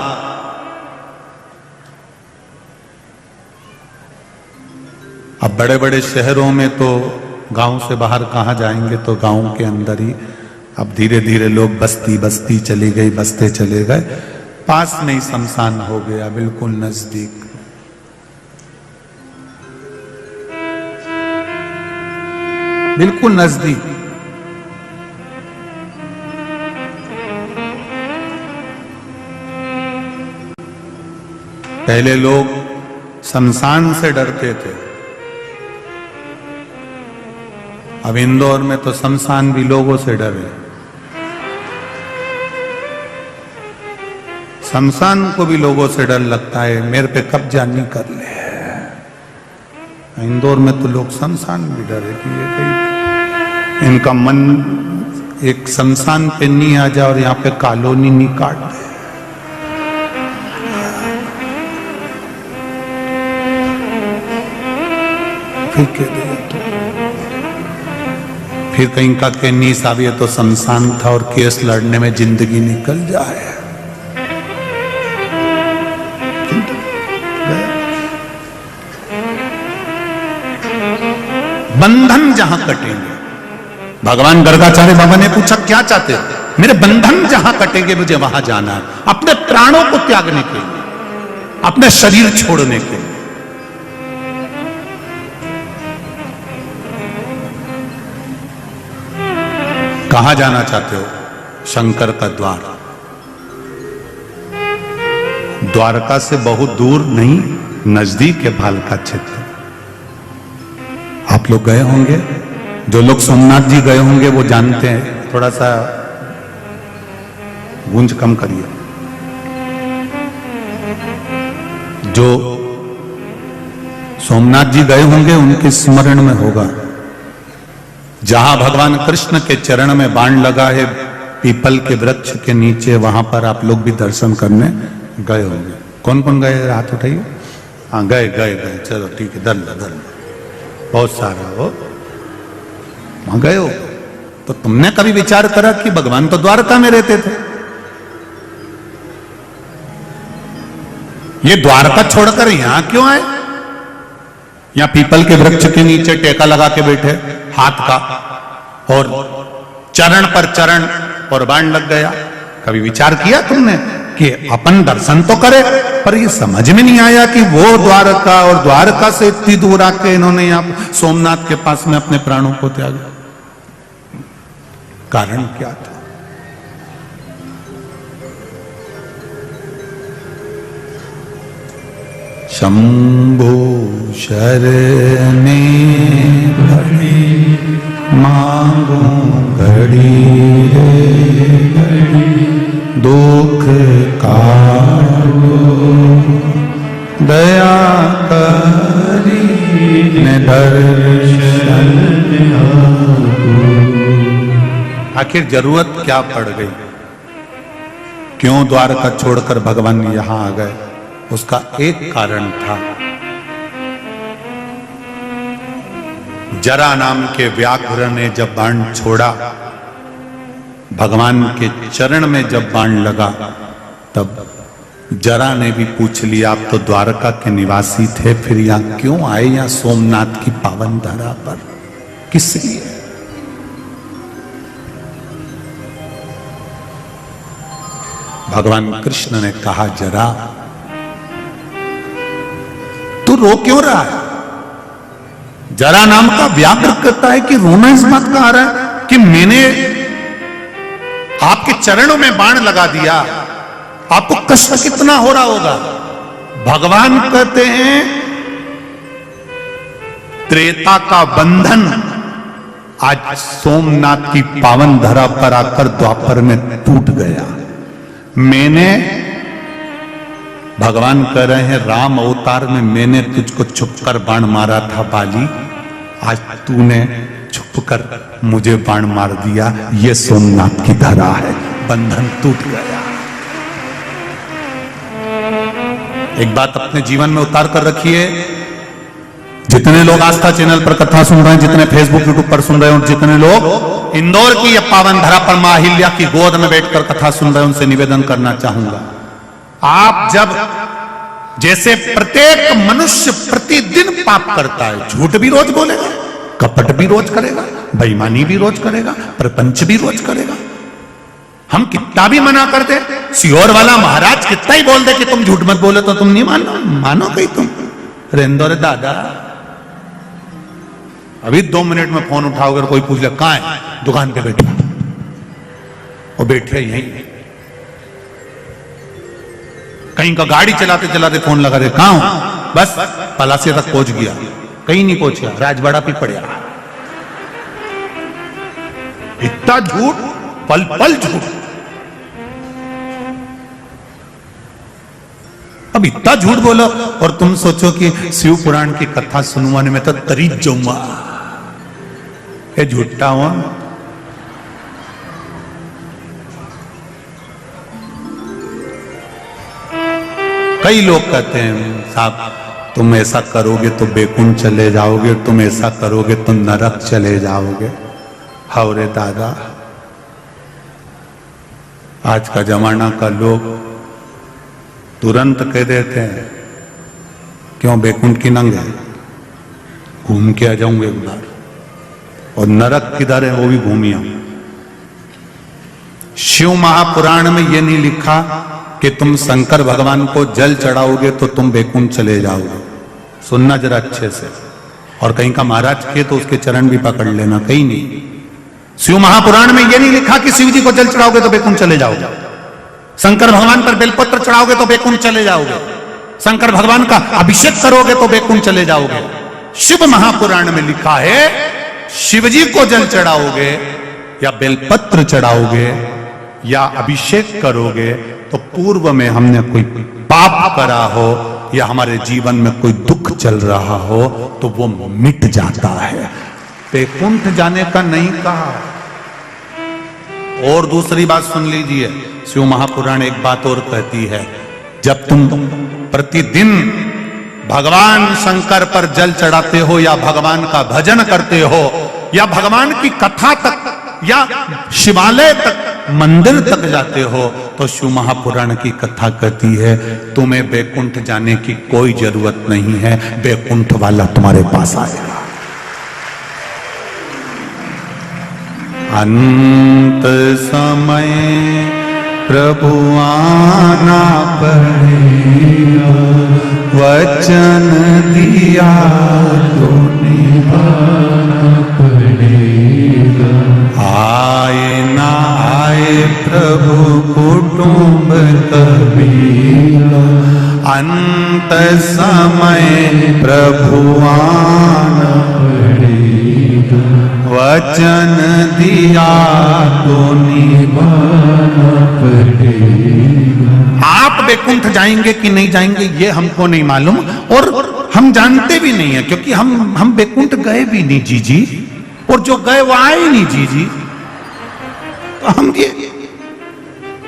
अब बड़े बड़े शहरों में तो गांव से बाहर कहां जाएंगे, तो गांव के अंदर ही। अब धीरे धीरे लोग बस्ती बस्ती चली गई, बसते चले गए, पास में ही शमशान हो गया, बिल्कुल नजदीक। बिल्कुल नजदीक। पहले लोग शमशान से डरते थे, अब इंदौर में तो शमशान भी लोगों से डरे। शमशान को भी लोगों से डर लगता है, मेरे पे कब्जा नहीं कर ले। इंदौर में तो लोग शमशान भी डरे कि ये कहीं इनका मन एक शमशान पे नहीं आ जाए और यहाँ पे कॉलोनी नहीं काट दे। फिर कह दे तो फिर कहीं का के नहीं साहब ये तो शमशान था और केस लड़ने में जिंदगी निकल जाए। बंधन जहां कटेंगे, भगवान गर्गाचार्य बाबा ने पूछा क्या चाहते हो? मेरे बंधन जहां कटेंगे मुझे वहां जाना है, अपने प्राणों को त्यागने के लिए, अपने शरीर छोड़ने के लिए। कहां जाना चाहते हो? शंकर का द्वार। द्वारका से बहुत दूर नहीं, नजदीक है भालका क्षेत्र। आप लोग गए होंगे, जो लोग सोमनाथ जी गए होंगे वो जानते हैं। थोड़ा सा गूंज कम करिए। जो सोमनाथ जी गए होंगे उनके स्मरण में होगा, जहां भगवान कृष्ण के चरण में बाण लगा है पीपल के वृक्ष के नीचे, वहां पर आप लोग भी दर्शन करने गए होंगे। कौन कौन गए? हाथ उठाइए। हाँ गए गए गए, चलो ठीक है, दल दल बहुत सारा हो, वहां गए हो। तो तुमने कभी विचार करा कि भगवान तो द्वारका में रहते थे, ये द्वारका छोड़कर यहां क्यों आए? यहां पीपल के वृक्ष के नीचे टेका लगा के बैठे हाथ का, और चरण पर चरण और बाण लग गया। कभी विचार किया तुमने कि अपन दर्शन तो करे? पर ये समझ में नहीं आया कि वो द्वारका और द्वारका से इतनी दूर आके इन्होंने यहां सोमनाथ के पास में अपने प्राणों को त्यागा। कारण क्या था? शंभो शरणे भरी मांगो घड़ी दुख कारो दया करी ने दर्शन। आखिर जरूरत क्या पड़ गई? क्यों द्वारका छोड़कर भगवान यहां आ गए? उसका एक कारण था, जरा नाम के व्याघ्र ने जब बाण छोड़ा, भगवान के चरण में जब बाण लगा, तब जरा ने भी पूछ लिया, आप तो द्वारका के निवासी थे, फिर यहां क्यों आए? यहां सोमनाथ की पावन धरा पर किस लिए? भगवान कृष्ण ने कहा, जरा तू रो क्यों रहा है? जरा नाम का व्याघ्र कहता है कि रोना इस बात का आ रहा है कि मैंने आपके चरणों में बाण लगा दिया, आपको कष्ट कितना हो रहा होगा। भगवान कहते हैं त्रेता का बंधन आज सोमनाथ की पावन धरा पर आकर द्वापर में टूट गया। मैंने, भगवान कह रहे हैं, राम अवतार में मैंने तुझको छुपकर बाण मारा था बाली, आज तूने छुपकर मुझे बाण मार दिया। ये सोमनाथ की धरा है, बंधन टूट गया। एक बात अपने जीवन में उतार कर रखिए, जितने लोग आस्था चैनल पर कथा सुन रहे हैं, जितने फेसबुक यूट्यूब पर सुन रहे हैं, और जितने लोग इंदौर की या पावन धरा पर मां अहिल्या की गोद में बैठकर कथा सुन रहे हैं, उनसे निवेदन करना चाहूंगा, आप जब जैसे प्रत्येक मनुष्य प्रतिदिन पाप करता है, झूठ भी रोज बोलेगा, कपट भी रोज करेगा, बेईमानी भी रोज करेगा, प्रपंच भी रोज करेगा। हम कितना भी मना कर दे, सीहोर वाला महाराज कितना ही बोल दे कि तुम झूठ मत बोले, तो तुम नहीं मानो कहीं तुम रेंदो रे दादा। अभी 2 मिनट में फोन उठाओगे, कोई पूछ ले कहां है, दुकान पे बैठा, वो बैठे यहीं, कहीं का गाड़ी चलाते चलाते फोन लगा दे, कहां हूं, बस पलासी तक पहुंच गया, कहीं नहीं पहुंचा, राजवाड़ा भी पड़ा। इतना झूठ, पल पल झूठ। अब इतना झूठ बोलो और तुम सोचो कि शिव पुराण की कथा सुनवाने में तो तरीज जाऊंगा, ये झूठा हो। कई लोग कहते हैं साहब तुम ऐसा करोगे तो बैकुंठ चले जाओगे, तुम ऐसा करोगे तो नरक चले जाओगे। हावरे दादा, आज का जमाना का लोग तुरंत कह देते हैं क्यों बैकुंठ की नंगे, घूम के आ जाऊंगे एक बार, और नरक किधर है वो भी घूमी आऊं। शिव महापुराण में ये नहीं लिखा कि तुम शंकर भगवान को जल चढ़ाओगे तो तुम बैकुंठ चले जाओगे। सुनना जरा अच्छे से, और कहीं का महाराज के तो उसके चरण भी पकड़ लेना, कहीं नहीं। शिव महापुराण में यह नहीं लिखा कि शिव जी को जल चढ़ाओगे तो बैकुंठ चले जाओगे, शंकर भगवान पर बेलपत्र चढ़ाओगे तो बैकुंठ चले जाओगे, शंकर भगवान का अभिषेक करोगे तो बैकुंठ चले जाओगे। शिव महापुराण में लिखा है शिव जी को जल चढ़ाओगे या बेलपत्र चढ़ाओगे या अभिषेक करोगे तो पूर्व में हमने कोई पाप करा हो या हमारे जीवन में कोई दुख चल रहा हो तो वो मिट जाता है। बैकुंठ जाने का नहीं कहा। और दूसरी बात सुन लीजिए, शिव महापुराण एक बात और कहती है, जब तुम प्रतिदिन भगवान शंकर पर जल चढ़ाते हो या भगवान का भजन करते हो या भगवान की कथा तक या शिवालय तक, मंदिर तक जाते हो, तो शिव महापुराण की कथा कहती है तुम्हें बैकुंठ जाने की कोई जरूरत नहीं है, बैकुंठ वाला तुम्हारे पास आएगा। अंत समय प्रभु आना पड़ेगा, वचन दिया तो निभाना पड़ेगा। आए ना आए प्रभु कुटुंब कबीरा, अंत समय प्रभु आना पड़ेगा, वचन दिया तो निभाना पड़ेगा। आप बैकुंठ जाएंगे कि नहीं जाएंगे ये हमको नहीं मालूम, और हम जानते भी नहीं है, क्योंकि हम बैकुंठ गए भी नहीं जी, और जो गए वो आए नहीं जी। तो हम ये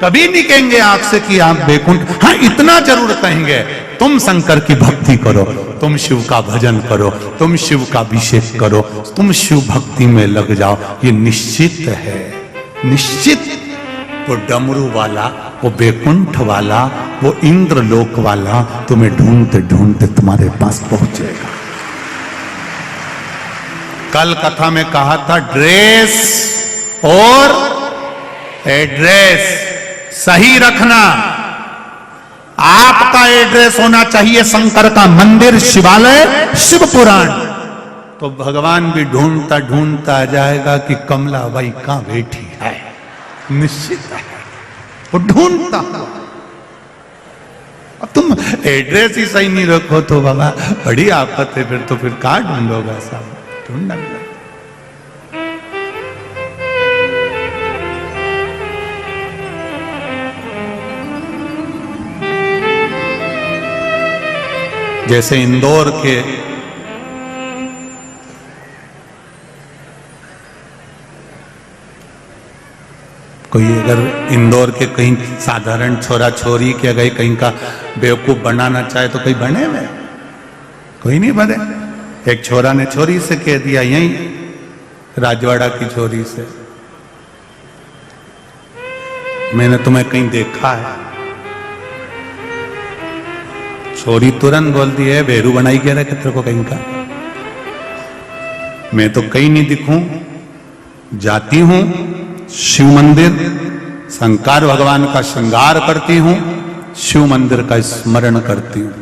कभी नहीं कहेंगे आपसे कि आप बैकुंठ, हाँ इतना जरूर कहेंगे तुम शंकर की भक्ति करो, तुम शिव का भजन करो, तुम शिव का अभिषेक करो, तुम शिव भक्ति में लग जाओ, ये निश्चित है, निश्चित। वो डमरू वाला, वो बैकुंठ वाला, वो इंद्रलोक वाला तुम्हें ढूंढते ढूंढते तुम्हारे पास पहुंचेगा। कल कथा में कहा था ड्रेस और एड्रेस सही रखना। आपका एड्रेस होना चाहिए शंकर का मंदिर, शिवालय, शिव पुराण, तो भगवान भी ढूंढता ढूंढता आ जाएगा कि कमला बाई कहां बैठी है, निश्चित है वो ढूंढता। अब तुम एड्रेस ही सही नहीं रखो तो बाबा बड़ी आफत है, फिर तो फिर कहां ढूंढोगा साहब, ढूंढना मिला। जैसे इंदौर के कोई अगर इंदौर के कहीं साधारण छोरा छोरी के अगर कहीं का बेवकूफ बनाना चाहे तो कहीं बने में, कोई नहीं बने। एक छोरा ने छोरी से कह दिया, यहीं राजवाड़ा की छोरी से, मैंने तुम्हें कहीं देखा है। छोरी तुरंत बोल दी है, बेरू बनाई क्या रहे तेरे को कहीं का, मैं तो कहीं नहीं दिखूं, जाती हूं शिव मंदिर, शंकर भगवान का श्रृंगार करती हूं, शिव मंदिर का स्मरण करती हूं,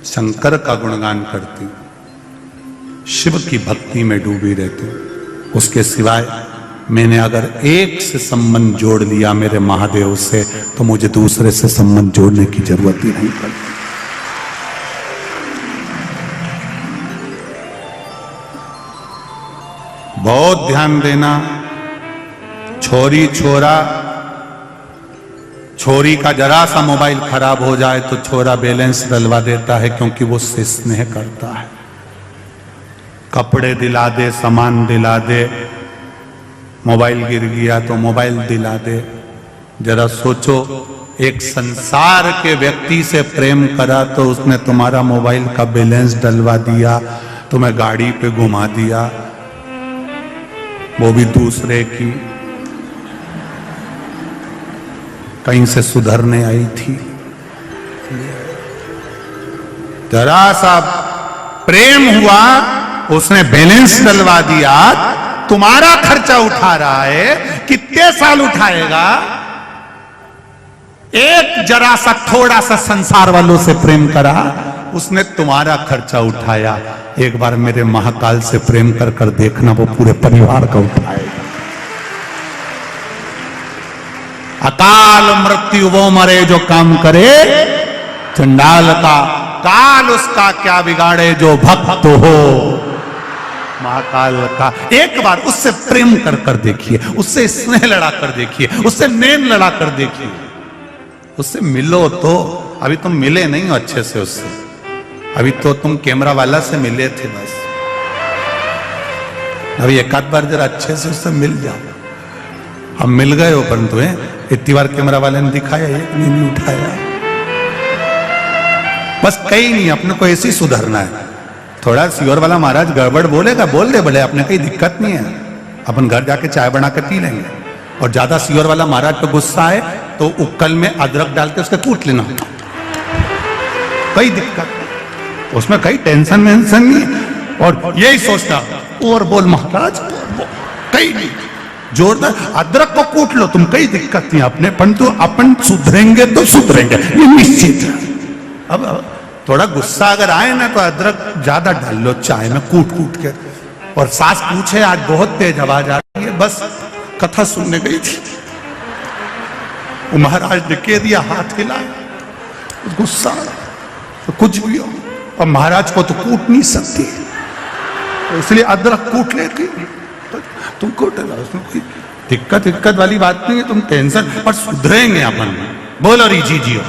शंकर का गुणगान करती हूं, शिव की भक्ति में डूबी रहती हूं। उसके सिवाय मैंने अगर एक से संबंध जोड़ लिया मेरे महादेव से, तो मुझे दूसरे से संबंध जोड़ने की जरूरत ही नहीं पड़ती। बहुत ध्यान देना, छोरी छोरा, छोरी का जरा सा मोबाइल खराब हो जाए तो छोरा बैलेंस डलवा देता है, क्योंकि वो उससे स्नेह करता है। कपड़े दिला दे, सामान दिला दे, मोबाइल गिर गया तो मोबाइल दिला दे। जरा सोचो, एक संसार के व्यक्ति से प्रेम करा तो उसने तुम्हारा मोबाइल का बैलेंस डलवा दिया, तुम्हें गाड़ी पे घुमा दिया, वो भी दूसरे की, कहीं से सुधरने आई थी। जरा सा प्रेम हुआ, उसने बैलेंस डलवा दिया, तुम्हारा खर्चा उठा रहा है, कितने साल उठाएगा? एक जरा सा थोड़ा सा संसार वालों से प्रेम करा, उसने तुम्हारा खर्चा उठाया। एक बार मेरे महाकाल से प्रेम कर कर देखना, वो पूरे परिवार का उठाएगा। अकाल मृत्यु वो मरे जो काम करे, चंडाल का काल उसका क्या बिगाड़े जो भक्त हो महाकाल का। एक बार उससे प्रेम कर कर देखिए, उससे स्नेह लड़ा कर देखिए, उससे नेम लड़ा कर देखिए, उससे मिलो तो। अभी तुम मिले नहीं हो अच्छे से उससे, अभी तो तुम कैमरा वाला से मिले थे बस। अभी एक आध बार जरा अच्छे से उससे मिल जाओ। हम मिल गए हो, परंतु इतनी बार कैमरा वाले ने दिखाया, एक नहीं उठाया। बस कहीं नहीं, अपने को ऐसे ही सुधरना है। थोड़ा सियोर वाला महाराज गड़बड़ बोलेगा, बोल दे बड़े, अपने कोई दिक्कत नहीं है, अपन घर जाके चाय बना कर पी लेंगे। और ज्यादा सियोर वाला महाराज पे गुस्सा आए तो उक्कल में अदरक डाल के उसके कूट लेना, कोई दिक्कत नहीं, उसमें कई टेंशन वेंशन नहीं है। और यही सोचना, और बोल महाराज, कहीं नहीं, जोरदार अदरक को कूट लो तुम, कई दिक्कत नहीं अपने, परंतु अपन सुधरेंगे तो सुधरेंगे, ये निश्चित है। अब थोड़ा गुस्सा अगर आए ना तो अदरक ज्यादा डाल लो चाय में कूट कूट के। और सास पूछे आज बहुत तेज आवाज आ रही है, बस कथा सुनने गई थी, वो महाराज ने कह दिया, हाथ हिलाया, गुस्सा तो कुछ भी हो, और महाराज को तो कूट नहीं सकती, तो इसलिए अदरक कूट लेती, तो तुम कूट लो, उसमें कोई दिक्कत वाली बात नहीं है, तुम टेंशन, पर सुधरेंगे अपन। बोलो री जी जियो।